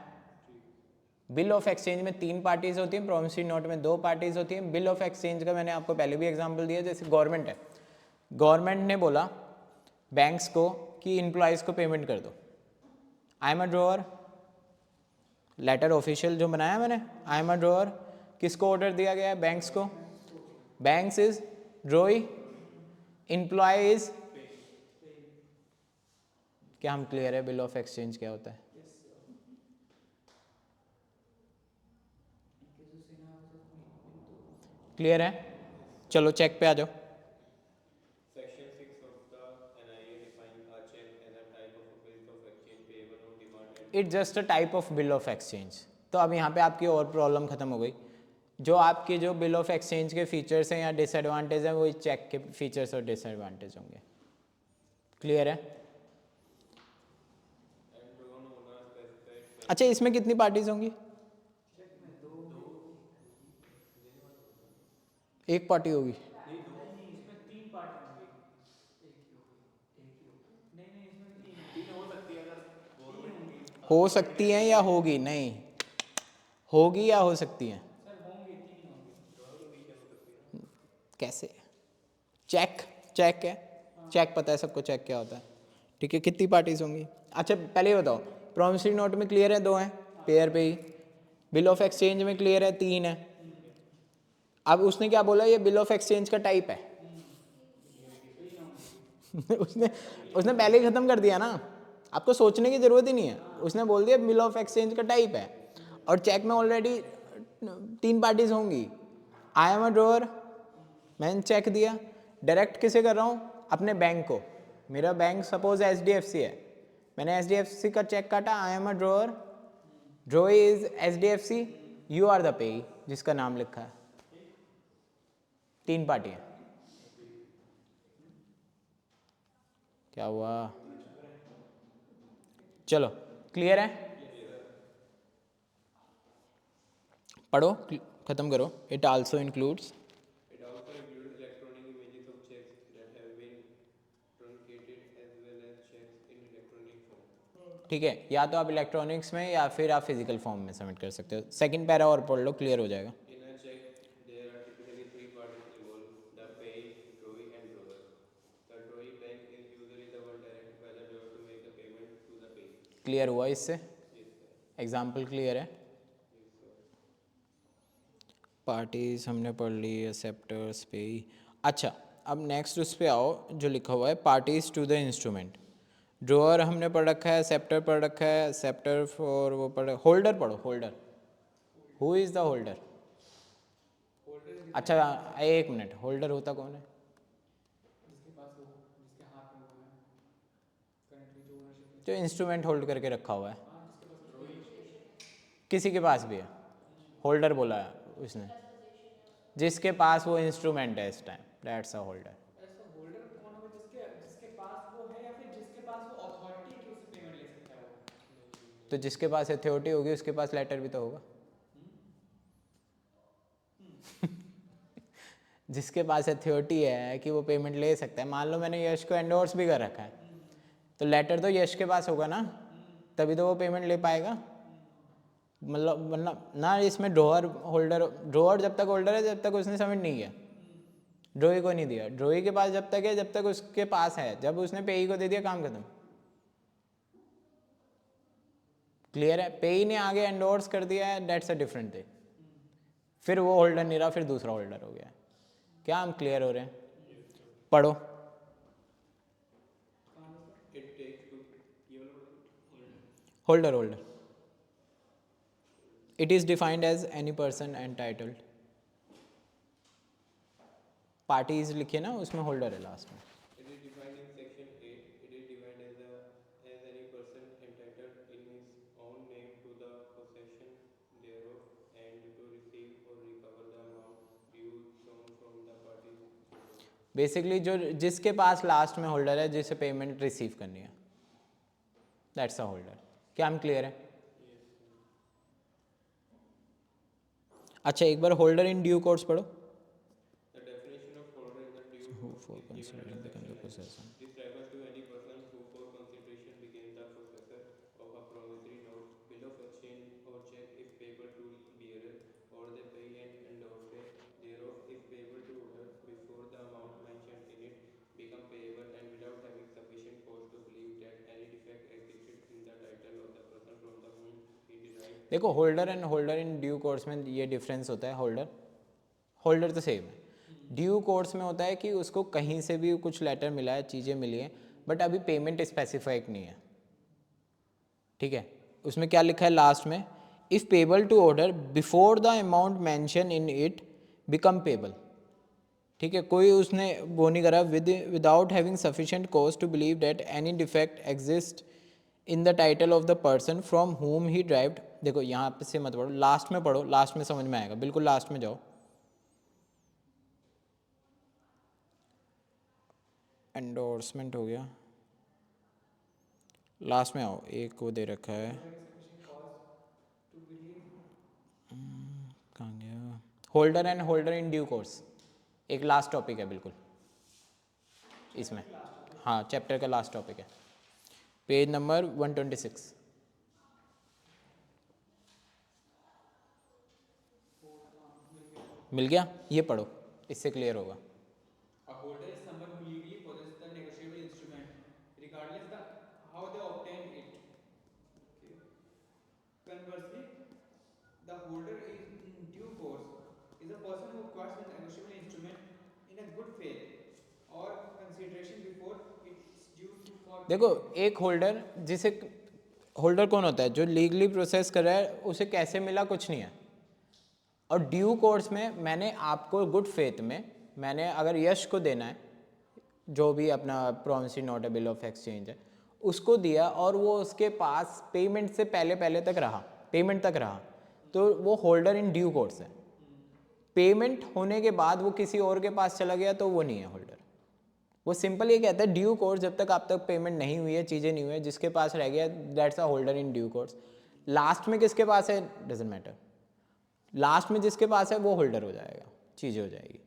बिल ऑफ एक्सचेंज में तीन पार्टीज होती हैं, प्रॉमिसरी नोट में दो पार्टीज होती हैं। बिल ऑफ एक्सचेंज का मैंने आपको पहले भी एग्जांपल दिया, जैसे गवर्नमेंट है, गवर्नमेंट ने बोला बैंक्स को कि इम्प्लॉयज़ को पेमेंट कर दो, I am a drawer, letter official जो बनाया मैंने, आई एम अ ड्रोअर, किसको ऑर्डर दिया गया है? बैंक्स को। बैंक्स इज ड्रोई, एम्प्लॉय इज, क्या हम क्लियर है बिल ऑफ एक्सचेंज क्या होता है? क्लियर है? चलो चेक पे आ जाओ। Section 6 of the NIA defines a check as a type of a bill of exchange payable on demand and it's just a type of bill of exchange. तो अब यहाँ पे आपकी और प्रॉब्लम खत्म हो गई। जो आपके जो बिल ऑफ एक्सचेंज के फीचर्स हैं या डिसएडवांटेज हैं वही चेक के फीचर्स और डिसएडवांटेज होंगे। क्लियर है? अच्छा, इसमें कितनी पार्टीज होंगी? एक पार्टी होगी। नहीं, इसमें 3 पार्टी होंगी। नहीं, इसमें 3 हो सकती है, अगर 3 होंगी। हो सकती हैं या होगी? नहीं, होगी या हो सकती हैं? सर होंगी, 3 होंगी। कैसे? चेक चेक है, चेक पता है सबको चेक क्या होता है। ठीक है, कितनी पार्टीज होंगी? अच्छा पहले ये बताओ, प्रॉमिसरी नोट में क्लियर है 2 हैं, पेयर पे ही। बिल ऑफ एक्सचेंज में क्लियर है 3 है। अब उसने क्या बोला, ये बिल ऑफ एक्सचेंज का टाइप है। उसने उसने पहले ही खत्म कर दिया ना, आपको सोचने की जरूरत ही नहीं है। उसने बोल दिया बिल ऑफ एक्सचेंज का टाइप है, और चेक में ऑलरेडी 3 पार्टीज होंगी। आई एम अ ड्रॉअर, मैंने चेक दिया, डायरेक्ट किसे कर रहा हूँ? अपने बैंक को। मेरा बैंक सपोज HDFC है, मैंने HDFC का चेक काटा, I am a drawer, drawee is HDFC, you are the payee जिसका नाम लिखा है। 3 पार्टी है। क्या हुआ? चलो क्लियर है? पढ़ो, खत्म करो। It also includes, It also includes electronic images of checks that have been truncated as well as checks in electronic form. ठीक है, या तो आप इलेक्ट्रॉनिक्स में या फिर आप फिजिकल फॉर्म में सबमिट कर सकते हो। सेकंड पैरा और पढ़ लो, क्लियर हो जाएगा। In a check, there are typically 3 parties involved: the payee, drawee, and drawer. The drawee bank is usually the one directed by the drawer to make the payment to the payee. Clear हुआ इससे? Yes, sir. एग्जाम्पल क्लियर है? Yes, sir. पार्टीज हमने पढ़ ली, एक्सेप्टर्स पे। अच्छा, अब नेक्स्ट उस पे आओ जो लिखा हुआ है parties to the instrument. Drawer हमने पढ़ रखा है, एक्सेप्टर पढ़ रखा है, एक्सेप्टर फॉर वो पढ़, होल्डर पढ़ो, holder. Who is the holder? अच्छा एक मिनट, होल्डर होता कौन है? जिसके पास वो, जिसके हाथ में वो है, करंटली जो ओनरशिप है। जो इंस्ट्रूमेंट होल्ड करके रखा हुआ है, हाँ, जिसके पास किसी के पास भी है, होल्डर बोला है उसने, जिसके पास वो इंस्ट्रूमेंट है इस टाइम, दैट्स अ होल्डर। ऐसा होल्डर कौन होगा? जिसके जिसके पास वो है, या फिर जिसके पास वो अथॉरिटी है कि उससे पेमेंट ले सकता है वो? तो जिसके पास अथॉरिटी होगी उसके पास लेटर भी तो होगा। जिसके पास अथॉरिटी है कि वो पेमेंट ले सकता है, मान लो मैंने यश को एंडोर्स भी कर रखा है, तो लेटर तो यश के पास होगा ना, तभी तो वो पेमेंट ले पाएगा। मतलब वरना ना, इसमें ड्रॉअर होल्डर, ड्रॉअर जब तक होल्डर है जब तक उसने सबमिट नहीं किया, ड्रॉई को नहीं दिया। ड्रॉई के पास जब तक है जब तक उसके पास है, जब उसने पेई को दे दिया काम खत्म। क्लियर है? पेई ने आगे एंडोर्स कर दिया है, दैट्स अ डिफरेंट थिंग। फिर वो होल्डर नहीं रहा, फिर दूसरा होल्डर हो गया। क्या हम क्लियर हो रहे हैं? पढ़ो। It takes to holder, holder it is defined as any person entitled. Parties लिखे ना, उसमें होल्डर है लास्ट में। It is defined in section 8. It is defined as any person entitled in his own name to the possession thereof and to receive or recover the amount due shown from the parties. Basically जो जिसके पास लास्ट में होल्डर है, जिसे पेमेंट रिसीव करनी है, दैट्स अ होल्डर। क्या हम क्लियर है? अच्छा, एक बार होल्डर इन ड्यू कोर्स पढ़ो। The definition of holder in the due Who course for is given considering under become the section 11. possessor. This refers to any person who for consideration becomes the possessor of a promissory note, bill of exchange or check if payable to bearer, or the pay and endorser thereof is payable to order before the amount mentioned in it become payable, and without having sufficient cause to believe that any defect existed in the title of the person from the whom he derived. देखो, holder and holder in due course में ये डिफरेंस होता है। होल्डर होल्डर तो सेम है। ड्यू कोर्स में होता है कि उसको कहीं से भी कुछ लेटर मिला है, चीज़ें मिली हैं, बट अभी पेमेंट स्पेसिफाइड नहीं है। ठीक है, उसमें क्या लिखा है लास्ट में? If payable to order before the amount mention in it become payable. ठीक है, कोई उसने वो नहीं करा without having sufficient cause to believe that any defect exist in the title of the person from whom he derived देखो यहाँ पे से मत पढ़ो, लास्ट में पढ़ो, लास्ट में समझ में आएगा, बिल्कुल लास्ट में जाओ। एंडोर्समेंट हो गया, लास्ट में आओ, एक वो दे रखा है, कहाँ गया, holder and holder in due course, एक लास्ट टॉपिक है बिल्कुल इसमें, हाँ चैप्टर का लास्ट टॉपिक है, पेज नंबर 126। मिल गया, ये पढ़ो, इससे क्लियर होगा। A holder is someone who legally possesses the negotiable instrument, regardless the how they obtain it. Okay. Conversely, the holder is in due course is a person who acquires the negotiable instrument in a good faith or consideration before it's due to for देखो एक होल्डर, जिसे होल्डर कौन होता है, जो लीगली प्रोसेस कर रहा है, उसे कैसे मिला कुछ नहीं है, और ड्यू कोर्स में मैंने आपको गुड फेथ में, मैंने अगर यश को देना है, जो भी अपना प्रॉमिसरी नोट है, बिल ऑफ एक्सचेंज है, उसको दिया और वो उसके पास पेमेंट से पहले तक रहा, पेमेंट तक रहा, तो वो होल्डर इन ड्यू कोर्स है। पेमेंट होने के बाद वो किसी और के पास चला गया तो वो नहीं है होल्डर। वो सिंपल ये कहता है ड्यू कोर्स, जब तक आप तक पेमेंट नहीं हुई है, चीज़ें नहीं हुई है, जिसके पास रह गया that's a holder in due course. Last में किसके पास है डजेंट मैटर, लास्ट में जिसके पास है वो होल्डर हो जाएगा, चीज़ें हो जाएगी।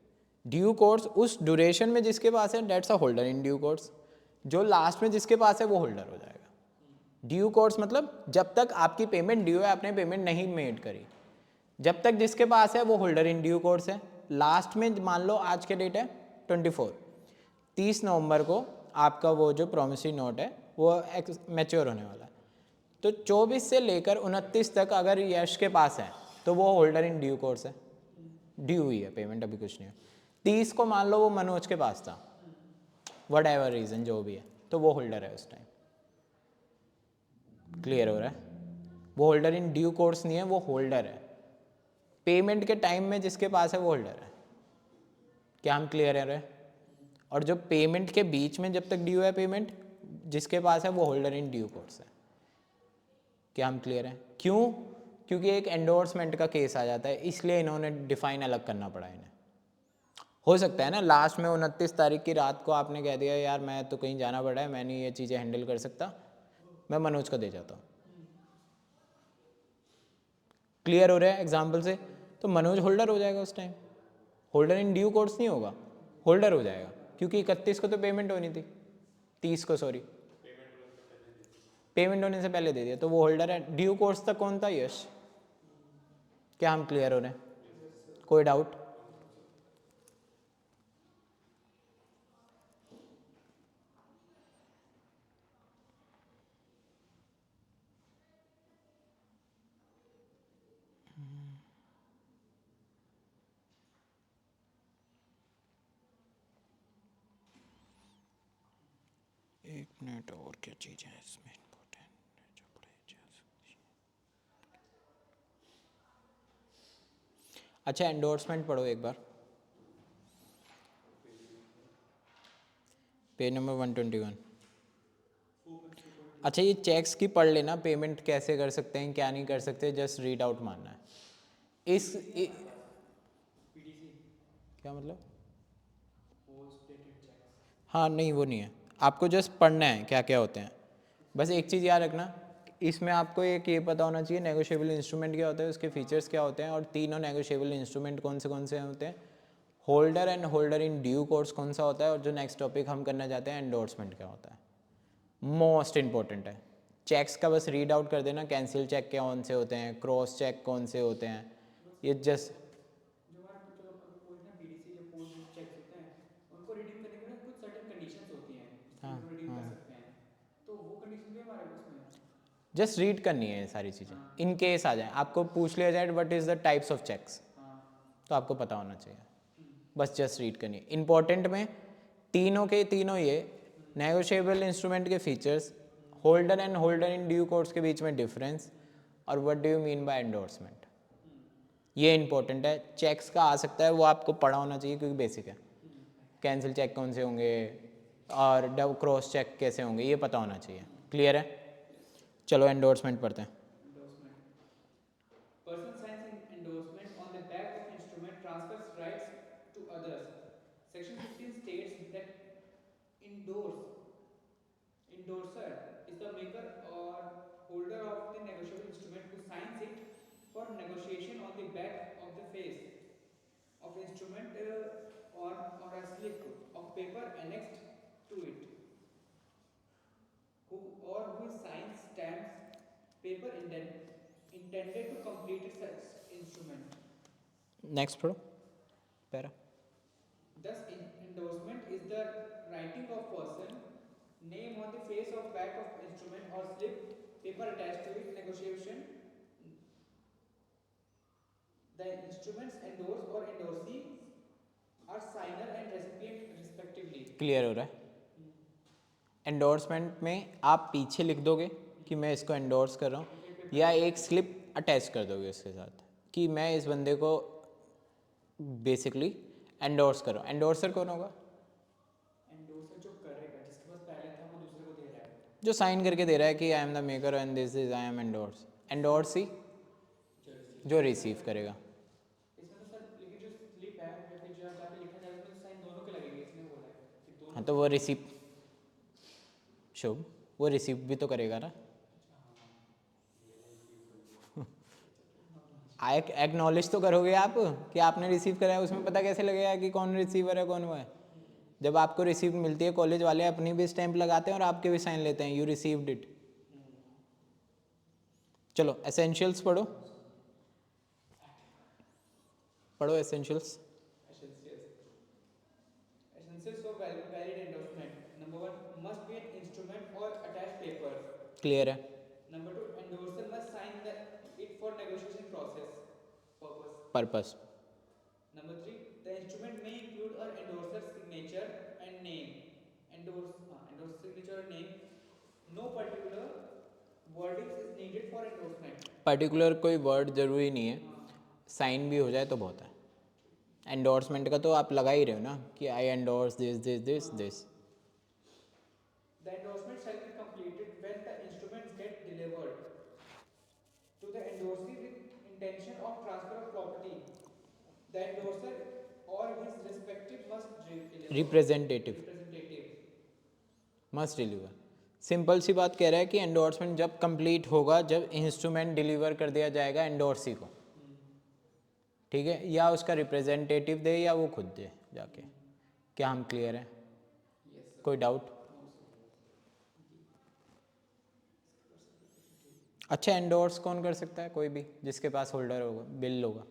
ड्यू कोर्स उस ड्यूरेशन में जिसके पास है that's a holder in due course, जो लास्ट में जिसके पास है वो होल्डर हो जाएगा। ड्यू कोर्स मतलब जब तक आपकी पेमेंट ड्यू है, आपने पेमेंट नहीं मेड करी, जब तक जिसके पास है वो होल्डर इन ड्यू कोर्स है। लास्ट में मान लो आज के डेट है 24, 30 नवंबर को आपका वो जो प्रॉमिसरी नोट है वो मैच्योर होने वाला है, तो 24 से लेकर 29 तक अगर यश के पास है तो वो होल्डर इन ड्यू कोर्स है, ड्यू हुई है पेमेंट, अभी कुछ नहीं है। 30 को मान लो वो मनोज के पास था, वट एवर रीज़न जो भी है, तो वो होल्डर है उस टाइम। क्लियर हो रहा है, वो होल्डर इन ड्यू कोर्स नहीं है, वो होल्डर है। पेमेंट के टाइम में जिसके पास है वो होल्डर है। क्या हम क्लियर है? और जो पेमेंट के बीच में जब तक ड्यू है पेमेंट, जिसके पास है वो होल्डर इन ड्यू कोर्स है। क्या हम क्लियर हैं? क्यों? क्योंकि एक एंडोर्समेंट का केस आ जाता है, इसलिए इन्होंने डिफाइन अलग करना पड़ा इन्हें। हो सकता है ना लास्ट में 29 तारीख की रात को आपने कह दिया यार मैं तो कहीं जाना पड़ा है, मैं नहीं ये चीज़ें हैंडल कर सकता, मैं मनोज को दे जाता हूँ। क्लियर हो रहा है एग्जाम्पल से? तो मनोज होल्डर हो जाएगा उस time, holder in due course नहीं होगा, होल्डर हो जाएगा, क्योंकि 31 को तो पेमेंट होनी थी, 30 को सॉरी, पेमेंट होने से पहले दे दिया, तो वो होल्डर है। ड्यू कोर्स तक कौन था? यश। क्या हम क्लियर हो रहे हैं? कोई डाउट? एक मिनट, और क्या चीज़ है इसमें इम्पोर्टेंट जो पढ़ाई जा सकती है? अच्छा एंडोर्समेंट पढ़ो एक बार, पेज नंबर 121। अच्छा ये चेक्स की पढ़ लेना, पेमेंट कैसे कर सकते हैं क्या नहीं कर सकते, जस्ट रीड आउट मानना है। क्या मतलब? हाँ नहीं वो नहीं है, आपको जस्ट पढ़ना है क्या क्या होते हैं। बस एक चीज़ याद रखना, इसमें आपको एक ये पता होना चाहिए नेगोशिएबल इंस्ट्रूमेंट क्या होता है, उसके फीचर्स क्या होते हैं, और तीनों नेगोशिएबल इंस्ट्रूमेंट कौन से होते हैं, holder and holder in due course कौन सा होता है, और जो नेक्स्ट टॉपिक हम करना चाहते हैं एंडोर्समेंट क्या होता है। मोस्ट इंपॉर्टेंट है। चेक्स का बस रीड आउट कर देना, कैंसिल चेक कौन से होते हैं, क्रॉस चेक कौन से होते हैं, ये जस्ट जो हमारे जो कोई ना बीडीसी जो पोस्ट चेक्स होते हैं उनको रिडीम करने के लिए कुछ सर्टेन कंडीशंस होती हैं जिसमें उनको रिडीम कर सकते हैं, तो वो कंडीशन भी हमारे उसमें जस्ट रीड करनी है ये सारी चीज़ें। इन केस आ जाए, आपको पूछ लिया जाए what is the types of cheques, तो आपको पता होना चाहिए, बस जस्ट रीड करनी है। इंपॉर्टेंट में तीनों के तीनों ये नेगोशिएबल इंस्ट्रूमेंट के features, holder and holder in due course के बीच में डिफरेंस, और what do you mean by endorsement, ये इंपॉर्टेंट है। चेक्स का आ सकता है, वो आपको पढ़ा होना चाहिए क्योंकि बेसिक है। कैंसिल चेक कौन से होंगे और डब क्रॉस चेक कैसे होंगे, ये पता होना चाहिए। क्लियर है? चलो एंडोर्समेंट पढ़ते हैं। Section 15 states that endorser is the maker or holder of the negotiable instrument who signs it for negotiation on the back of the face of instrument or a slip of paper annexed to it, who signs stamps paper intended to complete such instrument. Next पढ़ो para. Thus, endorsement is the writing of person name on the face of back of instrument or slip paper attached to it. Negotiation. The instruments endorsed or endorsee are signer and recipient respectively. Clear हो रहा है. एंडोर्समेंट में आप पीछे लिख दोगे कि मैं इसको एंडोर्स कर रहा हूँ, या एक स्लिप अटैच कर दोगे उसके साथ कि मैं इस बंदे को बेसिकली एंडोर्स कर रहा हूँ. एंडोर्सर कौन होगा? एंडोर्सर जो करेगा, जिसके पास पहले था वो दूसरे को दे रहा है, जो साइन करके दे रहा है कि I am the maker and this is I am endorse. Endorsee जो रिसीव करेगा. इसमें तो सर लेकिन जो स्लिप है या फिर जो जहाँ पे लिखा जाएगा उसमें साइन दोनों के लगेंगे, इसमें बोला है कि दोनों. हाँ, तो वो रिसीव शुभ वो रिसीव भी तो करेगा ना. एक्नॉलेज तो करोगे आप कि आपने रिसीव करा है. उसमें पता कैसे लगेगा कि कौन रिसीवर है कौन वो है? जब आपको रिसीव मिलती है, कॉलेज वाले अपनी भी स्टैंप लगाते हैं और आपके भी साइन लेते हैं, यू रिसीव्ड इट. चलो एसेंशियल्स पढ़ो. पढ़ो essentials. Essentials for valid endorsement. Number 1, must be an instrument or attached paper. Clear है. Number 2, endorser must sign it for negotiation process purpose. Purpose. Number 3, the instrument may include an endorser's signature and name. Endorser signature and name. No particular wording is needed for endorsement. Particular कोई वर्ड जरूरी नहीं है, साइन भी हो जाए तो बहुत है. एंडोर्समेंट का तो आप लगा ही रहे हो ना कि I endorse this this this this. The endorsement shall be completed when the instruments get delivered to the endorsee with intention of transfer of property. The endorser or his respective must deliver. Representative must deliver. Simple सी बात कह रहा है कि एंडोर्समेंट जब कंप्लीट होगा जब इंस्ट्रूमेंट डिलीवर कर दिया जाएगा एंडोर्सी को, ठीक है, या उसका रिप्रेजेंटेटिव दे या वो खुद दे जाके. क्या हम क्लियर हैं? कोई डाउट? अच्छा, एंडोर्स कौन कर सकता है? कोई भी जिसके पास होल्डर होगा, बिल होगा.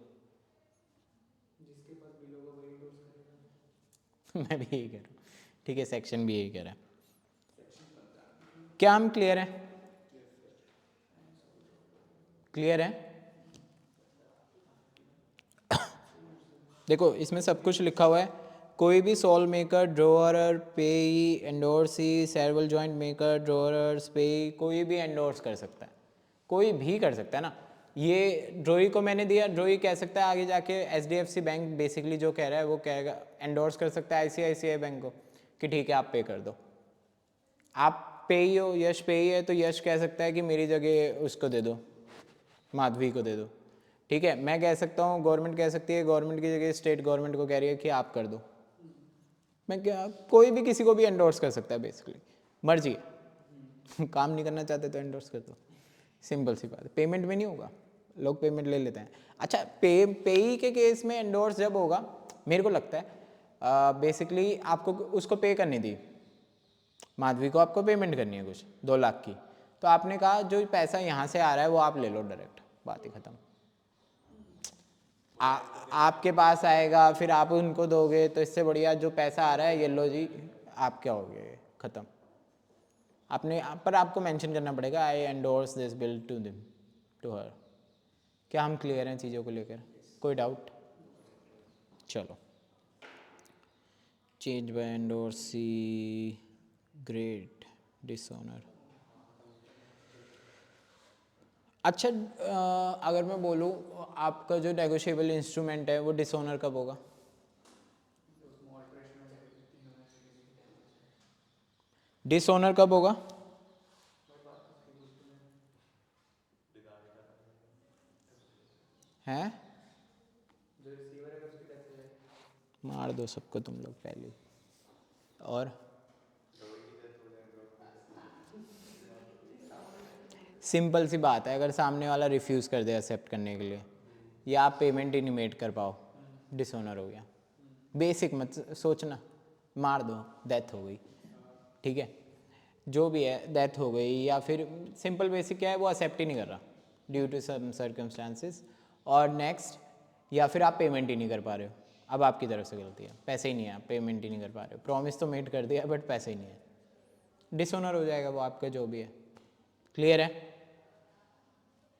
जिसके पास बिल होगा वही endorse करेगा. मैं भी यही कह रहा हूँ. ठीक है, सेक्शन भी यही कह रहा है. क्या हम क्लियर हैं? क्लियर है? देखो इसमें सब कुछ लिखा हुआ है. कोई भी सोल मेकर, ड्रॉअर, पेई, एंडोर्सी, सेरवल जॉइंट मेकर, ड्रॉअर्स, पेई, कोई भी एंडोर्स कर सकता है. कोई भी कर सकता है ना. ये ड्रोई को मैंने दिया, ड्रोई कह सकता है आगे जाके एचडीएफसी बैंक बेसिकली जो कह रहा है वो कहेगा, एंडोर्स कर सकता है आईसीआईसीआई बैंक को कि ठीक है आप पे कर दो. आप पेई हो, यश पेई है, तो यश कह सकता है कि मेरी जगह उसको दे दो, माधवी को दे दो. ठीक है, मैं कह सकता हूँ, गवर्नमेंट कह सकती है, गवर्नमेंट की जगह स्टेट गवर्नमेंट को कह रही है कि आप कर दो. मैं क्या, कोई भी किसी को भी एंडोर्स कर सकता है बेसिकली, मर्जी है. काम नहीं करना चाहते तो एंडोर्स कर दो. सिंपल सी बात है. पेमेंट में नहीं होगा, लोग पेमेंट ले लेते हैं. अच्छा, पेई के केस में एंडोर्स जब होगा, मेरे को लगता है बेसिकली आपको उसको पे करनी थी, माधवी को आपको पेमेंट करनी है कुछ 2 लाख की, तो आपने कहा जो पैसा यहाँ से आ रहा है वो आप ले लो डायरेक्ट, बात ही खत्म. आपके पास आएगा, फिर आप उनको दोगे, तो इससे बढ़िया जो पैसा आ रहा है ये लो जी, आप क्या हो गए, खत्म. आपने पर आपको मेंशन करना पड़ेगा I endorse this bill to them, to her. क्या हम क्लियर हैं चीज़ों को लेकर? कोई डाउट? चलो. Change bye endorsee, great, dishonour. अच्छा, अगर मैं बोलूँ आपका जो नेगोशिएबल इंस्ट्रूमेंट है वो डिसऑनर कब होगा? डिसऑनर कब होगा? हैं? मार दो सबको तुम लोग पहले। और सिंपल सी बात है, अगर सामने वाला रिफ्यूज़ कर दे एक्सेप्ट करने के लिए, या आप पेमेंट ही नहीं मेड कर पाओ, डिसऑनर हो गया। बेसिक मत सोचना, मार दो, डेथ हो गई, ठीक है, जो भी है डेथ हो गई, या फिर सिंपल बेसिक क्या है, वो एक्सेप्ट ही नहीं कर रहा ड्यू टू सम सर्कमस्टांसिस। और नेक्स्ट, या फिर आप पेमेंट ही नहीं कर पा रहे हो, अब आपकी तरफ से गलती है, पैसे ही नहीं है, आप पेमेंट ही नहीं कर पा रहे हो, प्रॉमिस तो मेड कर दिया बट पैसे ही नहीं है, डिसऑनर हो जाएगा वो आपका जो भी है। क्लियर है?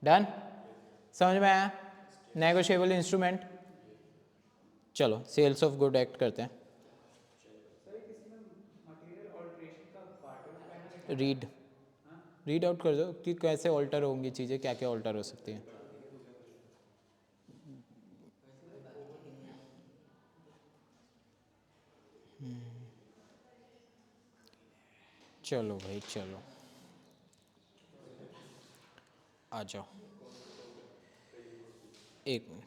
डन? समझ में आया? Negotiable instrument. चलो सेल्स ऑफ गुड एक्ट करते हैं। सर किसी में मटेरियल ऑल्ट्रेशन का पार्ट है वो पेनल लिखा है। रीड हाँ रीड आउट कर दो कि कैसे ऑल्टर होंगी चीज़ें, क्या क्या ऑल्टर हो सकती हैं। चलो भाई चलो, आ जाओ, एक मिनट।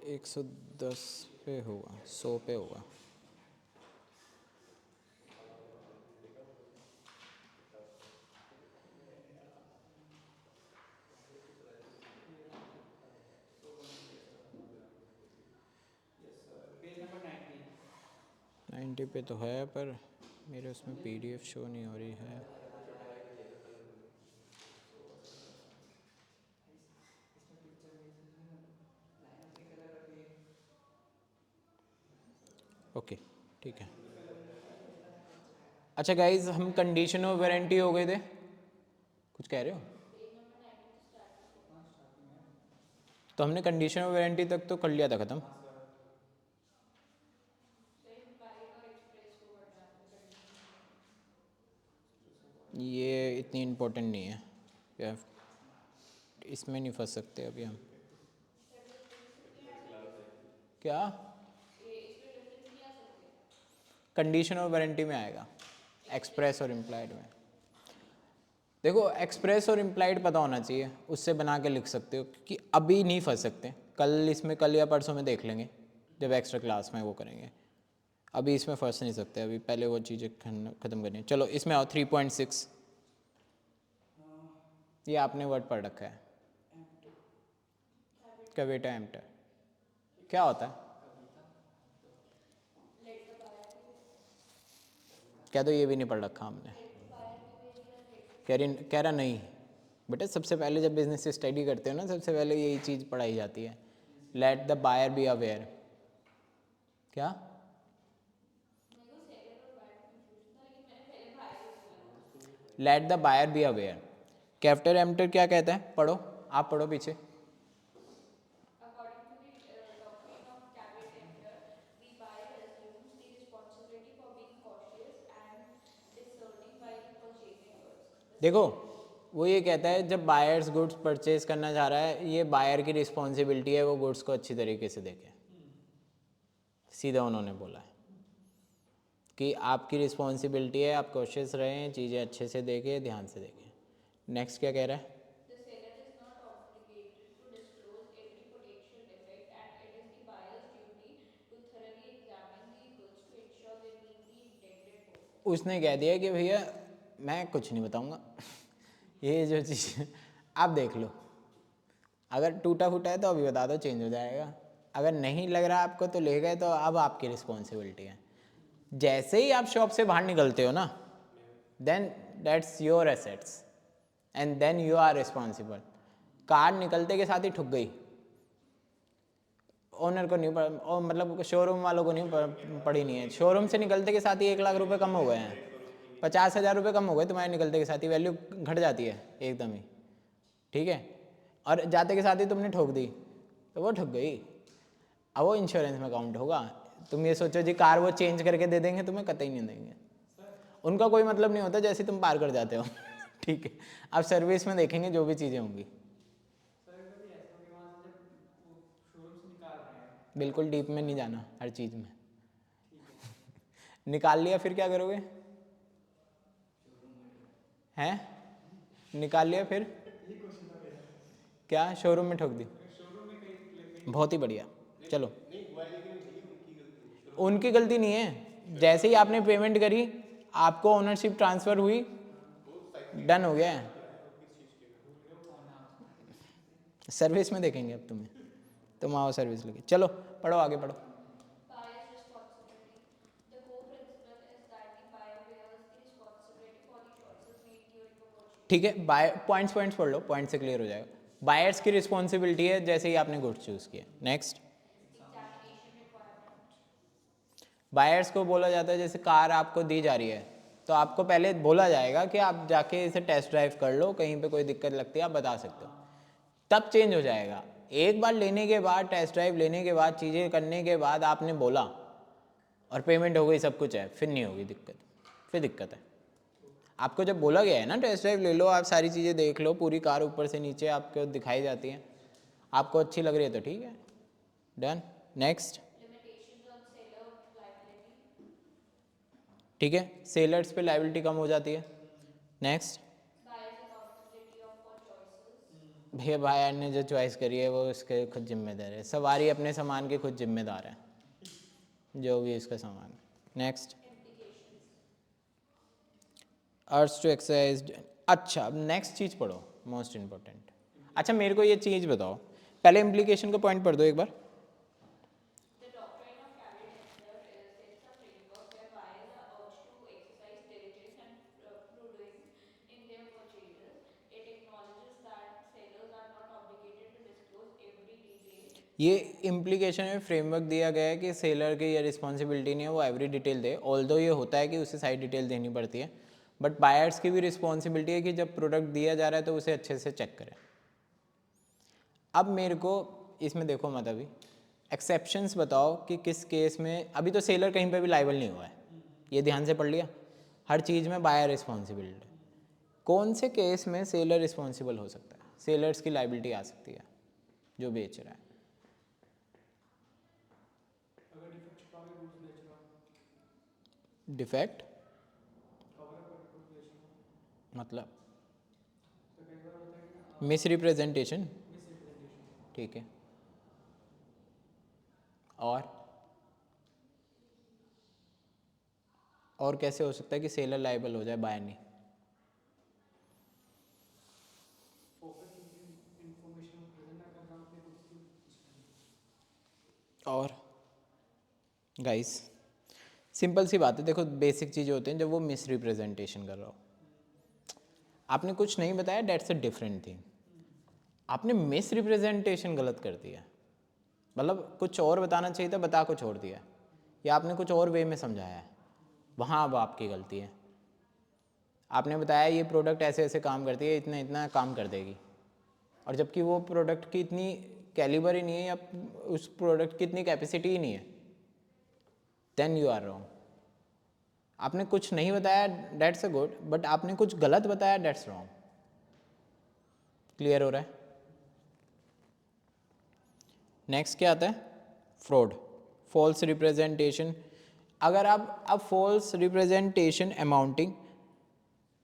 110 पे होगा, 100 पे होगा। Page number 90। 90 पे तो है, पर मेरे उसमें PDF शो नहीं हो रही है। ओके ठीक है। अच्छा गाइज, हम कंडीशन ऑफ वारंटी हो गए थे, कुछ कह रहे हो? तो हमने कंडीशन ऑफ वारंटी तक तो कर लिया था ख़त्म। ये इतनी इम्पोर्टेंट नहीं है, या इसमें नहीं फंस सकते अभी हम। क्या? कंडीशन ऑफ वारंटी में आएगा, एक्सप्रेस और इम्प्लाइड में। देखो एक्सप्रेस और इम्प्लाइड पता होना चाहिए, उससे बना के लिख सकते हो, क्योंकि अभी नहीं फंस सकते, कल इसमें, कल या परसों में देख लेंगे जब एक्स्ट्रा क्लास में वो करेंगे। अभी इसमें फंस नहीं सकते, अभी पहले वो चीज़ें ख़त्म करनी है। चलो इसमें आओ 3.6, ये आपने वर्ड पढ़ रखा है, कविटा एम्प्टर क्या होता है? क्या तो ये भी नहीं पढ़ रखा हमने। कह रहा नहीं बेटा, सबसे पहले जब बिजनेस स्टडी करते हो ना, सबसे पहले यही चीज़ पढ़ाई जाती है, let the buyer be aware. क्या? Let the buyer be aware. Caveat emptor क्या कहता है, पढ़ो, आप पढ़ो पीछे। According to the doctrine of caveat emptor, the buyer assumes the responsibility for being cautious and discerning while purchasing goods. देखो वो ये कहता है, जब बायर्स गुड्स परचेज करना चाह रहा है, ये बायर की रिस्पॉन्सिबिलिटी है वो गुड्स को अच्छी तरीके से देखे। सीधा उन्होंने बोला है कि आपकी रिस्पॉन्सिबिलिटी है, आप कॉशियस रहें, चीज़ें अच्छे से देखें, ध्यान से देखें। नेक्स्ट क्या कह रहा है? The seller is not obligated to disclose every potential defect, and it is the buyer's duty to thoroughly examine the goods to ensure they meet the intended purpose. उसने कह दिया कि भैया मैं कुछ नहीं बताऊंगा ये जो चीज़ आप देख लो, अगर टूटा फूटा है तो अभी बता दो, चेंज हो जाएगा, अगर नहीं लग रहा आपको तो ले गए, तो अब आपकी रिस्पॉन्सिबिलिटी है। जैसे ही आप शॉप से बाहर निकलते हो ना, then that's your assets and then you are responsible. Car निकलते के साथ ही ठुक गई, ओनर को नहीं और मतलब शोरूम वालों को नहीं पड़ी नहीं है, शोरूम से निकलते के साथ ही 1 लाख रुपए कम हो गए हैं, 50,000 रुपये कम हो गए तुम्हारे निकलते के साथ ही, वैल्यू घट जाती है एकदम ही, ठीक है। और जाते के साथ ही तुमने ठोक दी तो वो ठुक गई, अब वो इंश्योरेंस में काउंट होगा। तुम ये सोचो जी कार वो चेंज करके दे देंगे तुम्हें, कतई नहीं देंगे, उनका कोई मतलब नहीं होता जैसे तुम पार कर जाते हो ठीक है। अब सर्विस में देखेंगे जो भी चीज़ें होंगी। सर कभी ऐसा भी वहाँ से जब वो शोरूम से निकाल रहे हैं। बिल्कुल डीप में नहीं जाना हर चीज़ में निकाल लिया फिर क्या करोगे? हैं? निकाल लिया फिर? क्या शोरूम में ठोक दी? शोरूम में कहीं बहुत ही बढ़िया, चलो। उनकी गलती नहीं है, जैसे ही आपने पेमेंट करी आपको ओनरशिप ट्रांसफ़र हुई, डन हो गया है। सर्विस में देखेंगे अब तुम्हें, तुम आओ सर्विस लेके। चलो पढ़ो, आगे पढ़ो। Buyer's responsibility. The core principle is that the buyer bears the responsibility for the choices made during the purchase. ठीक है, बाय पॉइंट्स पढ़ लो, पॉइंट से क्लियर हो जाएगा। बायर्स की रिस्पॉन्सिबिलिटी है जैसे ही आपने गुड्स चूज़ किया। Next, Examination requirement. बायर्स को बोला जाता है जैसे कार आपको दी जा रही है तो आपको पहले बोला जाएगा कि आप जाके इसे टेस्ट ड्राइव कर लो, कहीं पे कोई दिक्कत लगती है आप बता सकते हो, तब चेंज हो जाएगा। एक बार लेने के बाद, टेस्ट ड्राइव लेने के बाद, चीज़ें करने के बाद आपने बोला और पेमेंट हो गई, सब कुछ है, फिर नहीं होगी दिक्कत, फिर दिक्कत है। आपको जब बोला गया है ना टेस्ट ड्राइव ले लो, आप सारी चीज़ें देख लो, पूरी कार ऊपर से नीचे आपको दिखाई जाती है, आपको अच्छी लग रही है तो ठीक है, done. Next, Limitations on seller liability. ठीक है, सेलर्स पे लाइबिलिटी कम हो जाती है। Next, Buyer's accountability of for choices. भैया भाई ने जो चॉइस करी है वो उसके खुद जिम्मेदार है, सवारी अपने सामान के खुद जिम्मेदार है, जो भी इसका सामान है। Next, Implications. Urge to exercise. अच्छा, अब नेक्स्ट चीज़ पढ़ो, मोस्ट इम्पोर्टेंट। अच्छा मेरे को ये चीज़ बताओ, पहले इम्प्लीकेशन का पॉइंट पढ़ दो एक बार। The doctrine of carried interest sets a framework where buyers are urged to exercise diligence and prudence in their purchases. It acknowledges that sellers are not obligated to disclose every detail. ये इम्प्लीकेशन में फ्रेमवर्क दिया गया है कि सेलर की ये रिस्पॉन्सिबिलिटी नहीं है वो एवरी डिटेल दे, ऑल्दो ये होता है कि उसे सारी डिटेल देनी पड़ती है, बट बायर्स की भी रिस्पॉन्सिबिलिटी है कि जब प्रोडक्ट दिया जा रहा है तो उसे अच्छे से चेक करें। अब मेरे को इसमें देखो मत, अभी एक्सेप्शंस बताओ कि किस केस में, अभी तो सेलर कहीं पे भी लाइबल नहीं हुआ है, ये ध्यान से पढ़ लिया, हर चीज़ में बायर रिस्पॉन्सिबिलिटी। कौन से केस में सेलर रिस्पॉन्सिबल हो सकता है, सेलर्स की लाइबिलिटी आ सकती है जो बेच रहा है? अगर डिफेक्ट छुपा के गुड्स बेच रहा हूँ, डिफेक्ट कवर अप करके गुड्स बेच रहा हूँ, मतलब तो कई बार होता है कि मिस रिप्रेजेंटेशन, मिसरिप्रेजेंटेशन। ठीक है। और कैसे हो सकता है कि सेलर लाइबल हो जाए, बायर नहीं? फोकस इंफॉर्मेशन प्रेजेंट ना कर रहा हूँ अपने गुड्स की। और गाइस सिंपल सी बात है, देखो बेसिक चीज़ें होती हैं, जब वो मिस रिप्रेजेंटेशन कर रहा हो, आपने कुछ नहीं बताया, डेट्स अ डिफरेंट थिंग। आपने मिस रिप्रेजेंटेशन गलत कर दिया, मतलब कुछ और बताना चाहिए था, बता कुछ और दिया, या आपने कुछ और वे में समझाया है, वहाँ अब आपकी गलती है। आपने बताया ये प्रोडक्ट ऐसे ऐसे काम करती है, इतना इतना काम कर देगी, और जबकि वो प्रोडक्ट की इतनी कैलिबर ही नहीं है या उस प्रोडक्ट की इतनी कैपेसिटी ही नहीं है, देन यू आर रॉन्ग। आपने कुछ नहीं बताया, डेट्स अ गुड, बट आपने कुछ गलत बताया, डेट्स रॉन्ग। क्लियर हो रहा है? नेक्स्ट क्या आता है? Fraud, false representation. अगर आप अब फॉल्स रिप्रेजेंटेशन अमाउंटिंग,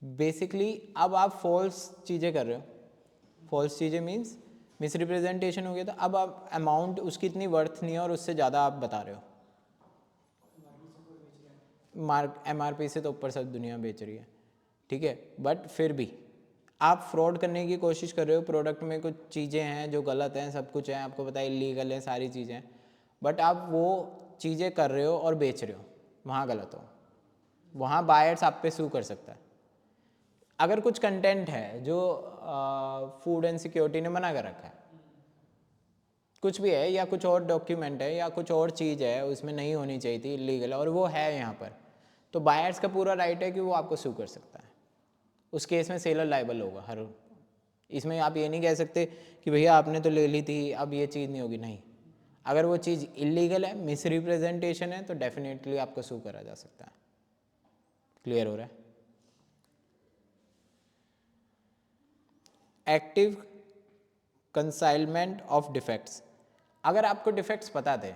बेसिकली अब आप फॉल्स चीज़ें कर रहे हो, फॉल्स चीज़ें मीन्स मिस रिप्रेजेंटेशन हो गया, तो अब आप अमाउंट उसकी इतनी वर्थ नहीं है और उससे ज़्यादा आप बता रहे हो, MRP से तो ऊपर सब दुनिया बेच रही है, ठीक है, बट फिर भी आप फ्रॉड करने की कोशिश कर रहे हो, प्रोडक्ट में कुछ चीज़ें हैं जो गलत हैं, सब कुछ है, आपको पता है इलीगल है, सारी चीज़ें हैं, बट आप वो चीज़ें कर रहे हो और बेच रहे हो, वहाँ गलत हो, वहाँ बायर्स आप पे सू कर सकता है। अगर कुछ कंटेंट है जो फूड एंड सिक्योरिटी ने मना कर रखा है, कुछ भी है, या कुछ और डॉक्यूमेंट है या कुछ और चीज़ है उसमें नहीं होनी चाहिए थी, इलीगल, और वो है यहाँ पर, तो बायर्स का पूरा राइट है कि वो आपको सू कर सकता है। उस केस में सेलर लाइबल होगा हर, इसमें आप ये नहीं कह सकते कि भैया आपने तो ले ली थी अब ये चीज़ नहीं होगी, नहीं, अगर वो चीज़ इलीगल है, मिस रिप्रेजेंटेशन है, तो डेफिनेटली आपको सू करा जा सकता है। क्लियर हो रहा है? Active concealment of defects. अगर आपको डिफेक्ट्स पता थे,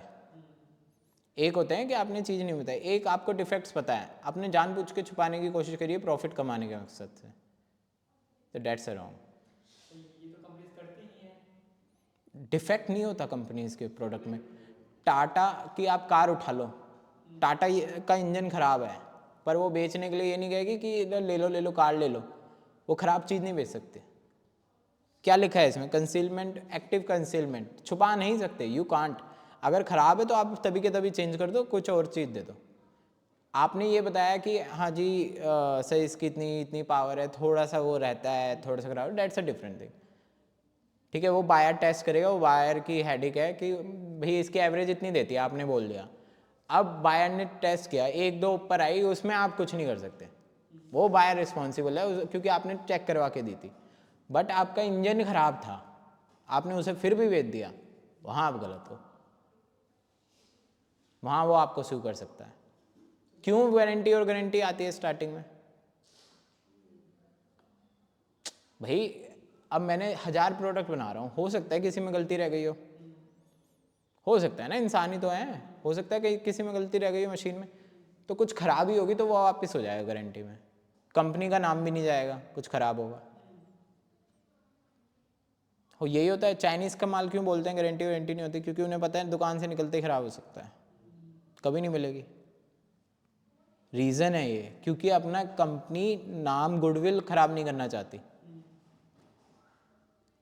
एक होते हैं कि आपने चीज़ नहीं बताई, एक आपको डिफेक्ट्स पता है, आपने जानबूझ के छुपाने की कोशिश करी है प्रॉफिट कमाने के मकसद से, तो डेट्स रॉन्ग। ये तो कंपनीज करती ही हैं, डिफेक्ट नहीं होता कंपनीज के प्रोडक्ट में। टाटा की आप कार उठा लो, टाटा का इंजन खराब है, पर वो बेचने के लिए ये नहीं कहेगी कि इधर ले लो कार ले लो, वो ख़राब चीज़ नहीं बेच सकते। क्या लिखा है इसमें? कंसीलमेंट, एक्टिव कंसीलमेंट, छुपा नहीं सकते, यू कांट। अगर ख़राब है तो आप तभी के तभी चेंज कर दो, कुछ और चीज़ दे दो। आपने ये बताया कि हाँ जी सर इसकी इतनी पावर है, थोड़ा सा वो रहता है, थोड़ा सा खराब, डेट्स अ डिफरेंट थिंग। ठीक है, वो बायर टेस्ट करेगा, वो बायर की हेडेक है कि भाई इसकी एवरेज इतनी देती है, आपने बोल दिया। अब बायर ने टेस्ट किया, 1-2 ऊपर आई, उसमें आप कुछ नहीं कर सकते, वो बायर रिस्पॉन्सिबल है क्योंकि आपने चेक करवा के दी थी। बट आपका इंजन खराब था, आपने उसे फिर भी बेच दिया, वहाँ आप गलत हो, वहाँ वो आपको सू कर सकता है। क्यों वारंटी और गारंटी आती है स्टार्टिंग में? भाई अब मैंने 1000 प्रोडक्ट बना रहा हूँ, हो सकता है किसी में गलती रह गई हो सकता है ना, इंसान ही तो है, हो सकता है कि किसी में गलती रह गई हो मशीन में, तो कुछ खराबी होगी तो वो वापस हो जाएगा गारंटी में, कंपनी का नाम भी नहीं जाएगा, कुछ खराब होगा। हो यही होता है, चाइनीज़ का माल क्यों बोलते हैं गारंटी वारंटी नहीं होती? क्योंकि उन्हें पता है दुकान से निकलते ही ख़राब हो सकता है, कभी नहीं मिलेगी। रीज़न है ये, क्योंकि अपना कंपनी नाम गुडविल ख़राब नहीं करना चाहती।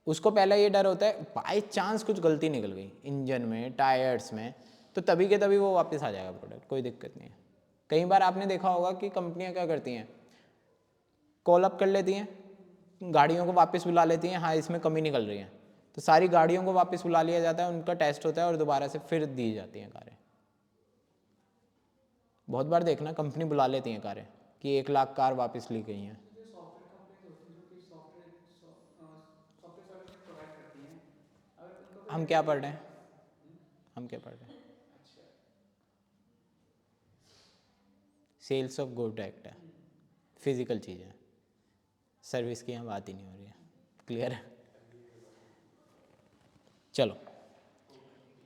उसको पहला ये डर होता है बाई चांस कुछ गलती निकल गई इंजन में, टायर्स में, तो तभी के तभी वो वापस आ जाएगा प्रोडक्ट, कोई दिक्कत नहीं है। कई बार आपने देखा होगा कि कंपनियां क्या करती हैं, कॉल अप कर लेती हैं, गाड़ियों को वापस बुला लेती हैं, हाँ इसमें कमी निकल रही है, तो सारी गाड़ियों को वापस बुला लिया जाता है, उनका टेस्ट होता है और दोबारा से फिर दी जाती हैं कारें। बहुत बार देखना कंपनी बुला लेती हैं कारें कि 1 लाख कार वापस ली गई हैं। सॉफ्टवेयर कंपनीज होती हैं जो कि सॉफ्टवेयर सर्विस प्रोवाइड करती हैं, अगर उनको हम क्या पढ़ रहे हैं, हम क्या पढ़ रहे हैं? सेल्स ऑफ गुड एक्ट है, फिजिकल चीज़ है, सर्विस की यहाँ बात ही नहीं हो रही है, क्लियर है? चलो,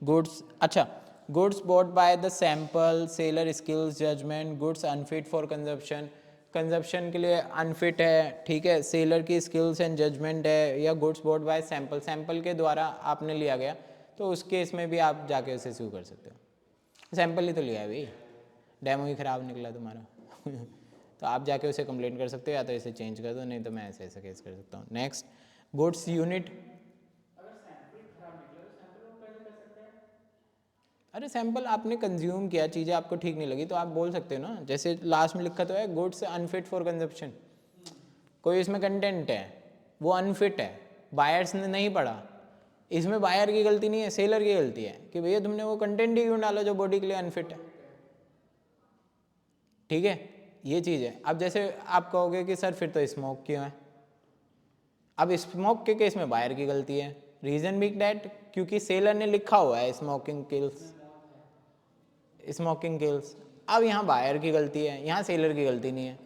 गुड्स, अच्छा, goods bought by the sample, seller skills judgement, goods unfit for consumption, consumption के लिए अनफिट है, ठीक है, सेलर की स्किल्स एंड जजमेंट है, या goods bought bye sample, sample के द्वारा आपने लिया गया, तो उस केस में भी आप जाके उसे सू कर सकते हो। सैंपल ही तो लिया है भाई, डेमो ही ख़राब निकला तुम्हारा तो आप जाके उसे कंप्लेंट कर सकते हो, या तो इसे चेंज कर दो, नहीं तो मैं ऐसे केस कर सकता हूँ। नेक्स्ट, गुड्स यूनिट, अगर सैंपल खराब निकला तो सैंपल वो पहले कर सकते हैं। अरे सैंपल आपने कंज्यूम किया, चीज़ें आपको ठीक नहीं लगी तो आप बोल सकते हो ना, जैसे लास्ट में लिखा तो है गुड्स अनफिट फॉर कंजप्शन, कोई इसमें कंटेंट है वो अनफिट है, बायर्स ने नहीं पढ़ा, इसमें बायर की गलती नहीं है, सेलर की गलती है कि भैया तुमने वो कंटेंट ही क्यों डाला जो बॉडी के लिए अनफिट है। ठीक है, ये चीज़ है। अब जैसे आप कहोगे कि सर फिर तो स्मोक क्यों है, अब स्मोक के केस में बायर की गलती है, रीज़न बिग डैट, क्योंकि सेलर ने लिखा हुआ है स्मोकिंग किल्स, स्मोकिंग किल्स। अब यहाँ बायर की गलती है, यहाँ सेलर की गलती नहीं है,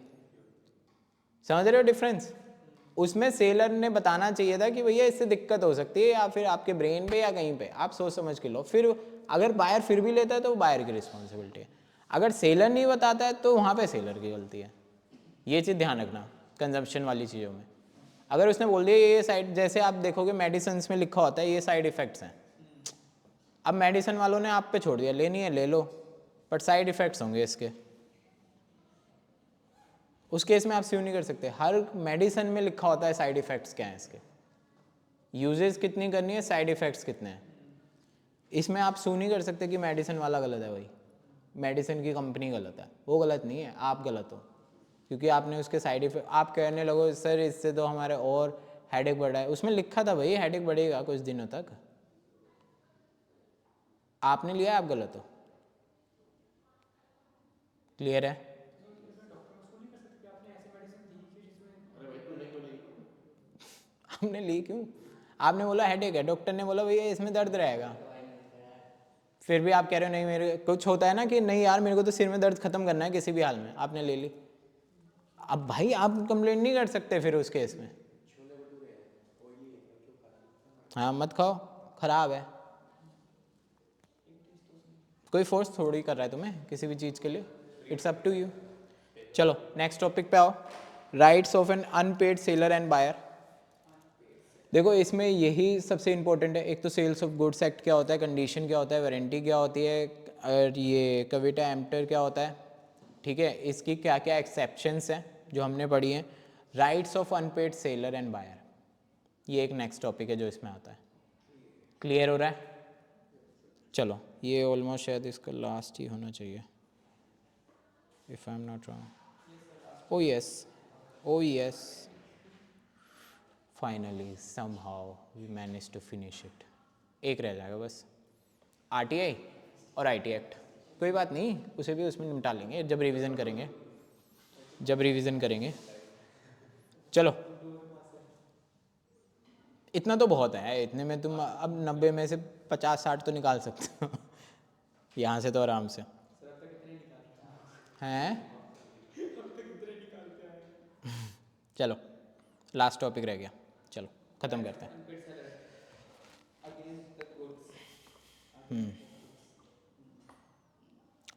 समझ रहे हो डिफरेंस? उसमें सेलर ने बताना चाहिए था कि भैया इससे दिक्कत हो सकती है, या फिर आपके ब्रेन पे या कहीं पे, आप सोच समझ के लो, फिर अगर बायर फिर भी लेता है तो बायर की रिस्पॉन्सिबिलिटी है, अगर सेलर नहीं बताता है तो वहाँ पे सेलर की गलती है। ये चीज़ ध्यान रखना कंजम्पशन वाली चीज़ों में। अगर उसने बोल दिया ये साइड, जैसे आप देखोगे मेडिसिन में लिखा होता है ये साइड इफ़ेक्ट्स हैं, अब मेडिसिन वालों ने आप पे छोड़ दिया, लेनी है ले लो, बट साइड इफ़ेक्ट्स होंगे इसके, उस केस में आप स्यू नहीं कर सकते। हर मेडिसिन में लिखा होता है साइड इफ़ेक्ट्स क्या हैं इसके, यूजेस कितनी करनी है, साइड इफ़ेक्ट्स कितने हैं, इसमें आप सू नहीं कर सकते कि मेडिसिन वाला गलत है, भाई मेडिसिन की कंपनी गलत है, वो गलत नहीं है, आप गलत हो, क्योंकि आपने उसके साइड इफेक्ट, आप कहने लगो सर इससे तो हमारे और हेडेक बढ़ा है, उसमें लिखा था भाई हेडेक बढ़ेगा कुछ दिनों तक, आपने लिया, आप गलत हो। क्लियर है? आपने ली क्यों? आपने बोला हेडेक है, डॉक्टर ने बोला भैया इसमें दर्द रहेगा, फिर भी आप कह रहे हो नहीं, मेरे कुछ होता है ना कि नहीं यार मेरे को तो सिर में दर्द खत्म करना है किसी भी हाल में, आपने ले ली। अब भाई आप कंप्लेंट नहीं कर सकते फिर उस केस में, हाँ मत खाओ, खराब है, कोई फोर्स थोड़ी कर रहा है तुम्हें किसी भी चीज़ के लिए, इट्स अप टू यू। चलो नेक्स्ट टॉपिक पे आओ, rights of an unpaid seller and buyer. देखो इसमें यही सबसे इम्पोर्टेंट है। एक तो सेल्स ऑफ गुड्स एक्ट क्या होता है, कंडीशन क्या होता है, वारंटी क्या होती है, और ये कविटा एम्प्टर क्या होता है, ठीक है, इसकी क्या क्या एक्सेप्शंस हैं जो हमने पढ़ी हैं। Rights of unpaid seller and buyer, ये एक नेक्स्ट टॉपिक है जो इसमें आता है। क्लियर हो रहा है? चलो ये ऑलमोस्ट शायद इसका लास्ट ही होना चाहिए, if I am not wrong. Oh yes, finally somehow we manage to finish it. एक रह जाएगा बस, आरटीआई और आईटी एक्ट। कोई बात नहीं, उसे भी उसमें निपटा लेंगे जब रिवीजन करेंगे। चलो इतना तो बहुत है, इतने में तुम अब 90 में से 50-60 तो निकाल सकते हो यहाँ से तो आराम से हैं। चलो लास्ट टॉपिक रह गया, चलो ख़त्म करते हैं। Unpaid seller against the goods.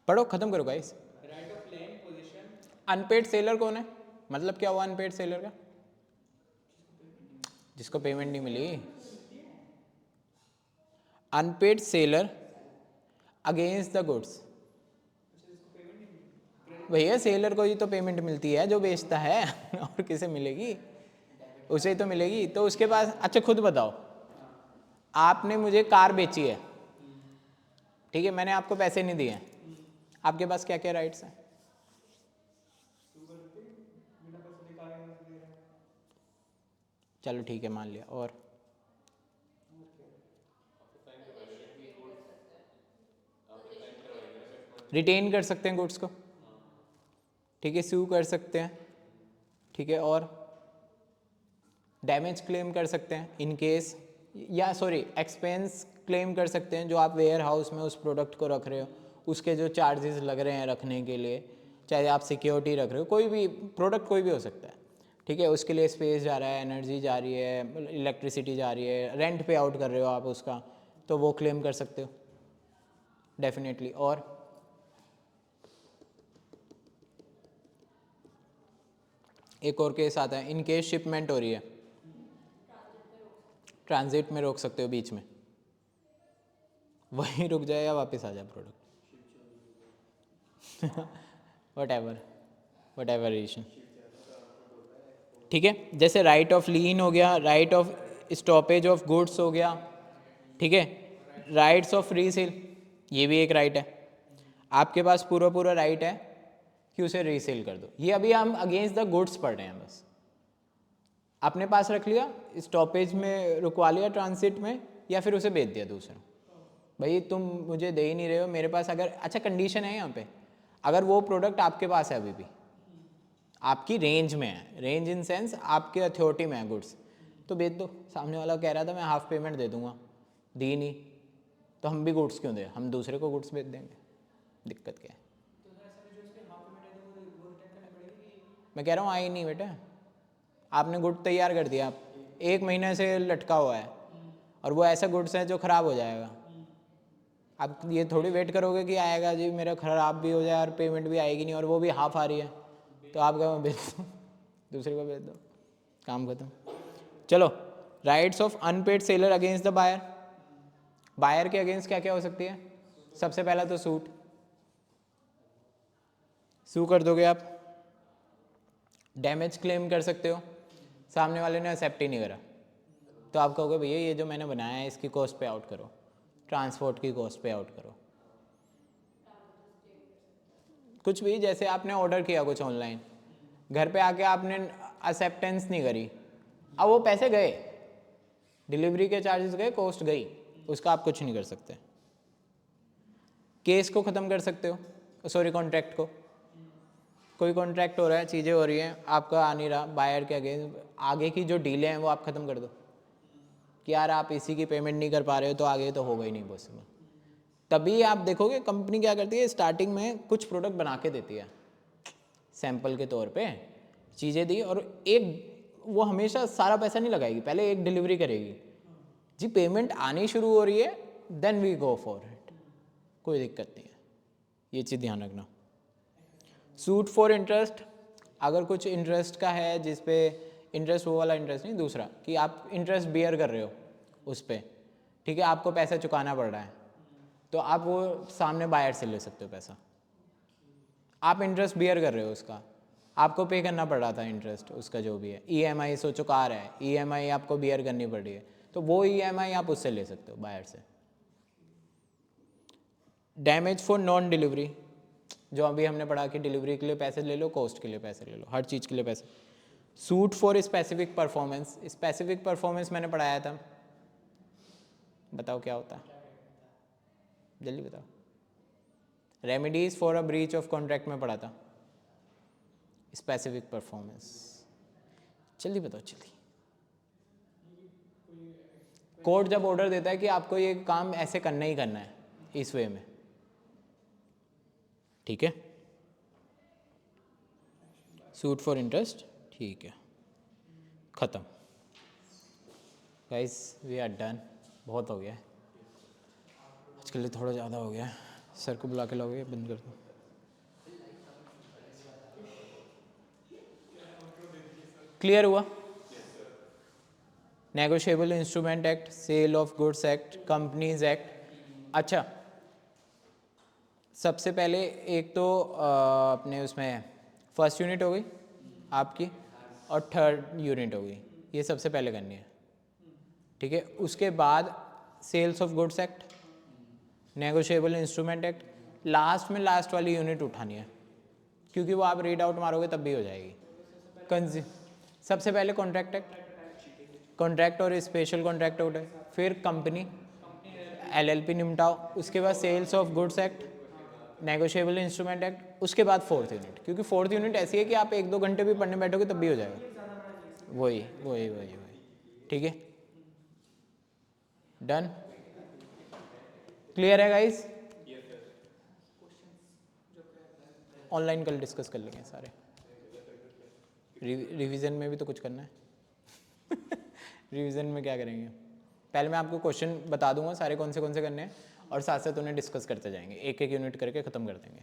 पढ़ो, ख़त्म करो guys. Right of land possession. Unpaid seller कौन है? मतलब क्या हुआ अनपेड सेलर का? जिसको पेमेंट नहीं मिली। Unpaid seller against the goods, भैया सेलर को ही तो पेमेंट मिलती है जो बेचता है और किसे मिलेगी? उसे ही तो मिलेगी। तो उसके पास, अच्छा खुद बताओ, आपने मुझे कार बेची है, ठीक है, मैंने आपको पैसे नहीं दिए हैं, आपके पास क्या क्या राइट्स हैं? चलो ठीक है, मान लिया। और रिटेन कर सकते हैं गुड्स को, ठीक है, सू कर सकते हैं, ठीक है, और डैमेज क्लेम कर सकते हैं इन केस, या सॉरी एक्सपेंस क्लेम कर सकते हैं जो आप वेयर हाउस में उस प्रोडक्ट को रख रहे हो, उसके जो चार्जेस लग रहे हैं रखने के लिए, चाहे आप सिक्योरिटी रख रहे हो, कोई भी प्रोडक्ट कोई भी हो सकता है, ठीक है, उसके लिए स्पेस जा रहा है, एनर्जी जा रही है, इलेक्ट्रिसिटी जा रही है, रेंट पे आउट कर रहे हो आप उसका, तो वो क्लेम कर सकते हो डेफिनेटली। और एक और केस आता है, इन केस शिपमेंट हो रही है, ट्रांजिट में रोक सकते हो बीच में, वहीं रुक जाए या वापस आ जाए प्रोडक्ट वट एवर रीजन, ठीक है। जैसे राइट ऑफ लीन हो गया, right of stoppage of goods हो गया, ठीक है, राइट्स ऑफ रीसेल, ये भी एक राइट है, आपके पास पूरा राइट है कि उसे रीसेल कर दो। ये अभी हम अगेंस्ट द गुड्स पढ़ रहे हैं, बस अपने पास रख लिया, स्टॉपेज में रुकवा लिया ट्रांसिट में, या फिर उसे बेच दिया दूसरा। भाई तुम मुझे दे ही नहीं रहे हो मेरे पास, अगर अच्छा कंडीशन है यहाँ पे, अगर वो प्रोडक्ट आपके पास है अभी भी, आपकी रेंज में है, रेंज इन सेंस आपके अथॉरिटी में है गुड्स, तो बेच दो। सामने वाला कह रहा था मैं हाफ पेमेंट दे दूंगा, दी नहीं, तो हम भी गुड्स क्यों दें, हम दूसरे को गुड्स बेच देंगे, दिक्कत क्या है? मैं कह रहा हूँ आई नहीं बेटा, आपने गुड तैयार कर दिया, आप 1 महीने से लटका हुआ है, और वो ऐसा गुड्स है जो ख़राब हो जाएगा। आप ये थोड़ी वेट करोगे कि आएगा जी मेरा ख़राब भी हो जाए और पेमेंट भी आएगी नहीं, और वो भी हाफ आ रही है, तो आप क्या बेच दो, दूसरे को बेच दो, काम खत्म। चलो, rights of unpaid seller against the buyer, buyer के अगेंस्ट क्या क्या हो सकती है? सबसे पहला तो सूट, सू कर दोगे आप, डैमेज क्लेम कर सकते हो, सामने वाले ने एक्सेप्ट ही नहीं करा, तो आप कहोगे भैया ये जो मैंने बनाया है इसकी कॉस्ट पे आउट करो, ट्रांसपोर्ट की कॉस्ट पे आउट करो, कुछ भी, जैसे आपने ऑर्डर किया कुछ ऑनलाइन, घर पे आके आपने एक्सेप्टेंस नहीं करी, अब वो पैसे गए, डिलीवरी के चार्जेस गए, कॉस्ट गई, उसका आप कुछ नहीं कर सकते। केस को ख़त्म कर सकते हो, सॉरी कॉन्ट्रैक्ट को, कोई कॉन्ट्रैक्ट हो रहा है, चीज़ें हो रही हैं, आपका आ नहीं रहा, बायर के अगेंस्ट आगे की जो डीलें हैं वो आप ख़त्म कर दो कि यार आप इसी की पेमेंट नहीं कर पा रहे हो, तो आगे तो होगा ही नहीं पॉसिबल। तभी आप देखोगे कंपनी क्या करती है, स्टार्टिंग में कुछ प्रोडक्ट बना के देती है सैंपल के तौर पे, चीज़ें दी, और एक वो हमेशा सारा पैसा नहीं लगाएगी, पहले एक डिलीवरी करेगी जी, पेमेंट आनी शुरू हो रही है then we go for it, कोई दिक्कत नहीं है, ये चीज़ ध्यान रखना। सूट फॉर इंटरेस्ट, अगर कुछ इंटरेस्ट का है जिस पे इंटरेस्ट वो वाला इंटरेस्ट नहीं, दूसरा कि आप इंटरेस्ट बियर कर रहे हो उस पर, ठीक है, आपको पैसा चुकाना पड़ रहा है, तो आप वो सामने बायर से ले सकते हो पैसा। आप इंटरेस्ट बियर कर रहे हो उसका, आपको पे करना पड़ रहा था इंटरेस्ट उसका जो भी है, EMI सोचो कार है, EMI आपको बियर करनी पड़ रही है, तो वो EMI आप उससे ले सकते हो बायर से। डैमेज फॉर नॉन डिलीवरी, जो अभी हमने पढ़ा कि डिलीवरी के लिए पैसे ले लो, कॉस्ट के लिए पैसे ले लो, हर चीज़ के लिए पैसे। Suit for specific performance, specific performance मैंने पढ़ाया था, बताओ क्या होता है, जल्दी बताओ। Remedies for a breach of contract में पढ़ा था, स्पेसिफिक परफॉर्मेंस, जल्दी बताओ जल्दी। कोर्ट जब ऑर्डर देता है कि आपको ये काम ऐसे करना ही करना है, इस वे में, ठीक है, सूट फॉर इंटरेस्ट, ठीक है, ख़त्म। गाइस वी आर डन, बहुत हो गया है आज के लिए, थोड़ा ज़्यादा हो गया है, सर को बुला के लाओगे, बंद कर दो। क्लियर हुआ? Negotiable instrument act, sale of goods act, companies act. अच्छा, सबसे पहले एक तो अपने उसमें फर्स्ट यूनिट हो गई आपकी, और थर्ड यूनिट हो गई, ये सबसे पहले करनी है, ठीक है। उसके बाद sales of goods act, negotiable instrument act, last में लास्ट वाली यूनिट उठानी है, क्योंकि वो आप रीड आउट मारोगे तब भी हो जाएगी। सबसे पहले कॉन्ट्रैक्ट एक्ट, कॉन्ट्रैक्ट और स्पेशल कॉन्ट्रैक्ट उठे, फिर कंपनी LLP निपटाओ, उसके बाद sales of goods act, negotiable instrument act, उसके बाद फोर्थ यूनिट, क्योंकि फोर्थ यूनिट ऐसी है कि आप 1-2 घंटे भी पढ़ने बैठोगे तब भी हो जाएगा, वही वही वही वही, ठीक है, डन, क्लियर है गाइस? ऑनलाइन कल डिस्कस कर लेंगे सारे, रिवीजन में भी तो कुछ करना है रिवीजन में क्या करेंगे, पहले मैं आपको क्वेश्चन बता दूंगा सारे कौन से करने हैं, और साथ साथ उन्हें डिस्कस करते जाएंगे, एक एक यूनिट करके ख़त्म कर देंगे।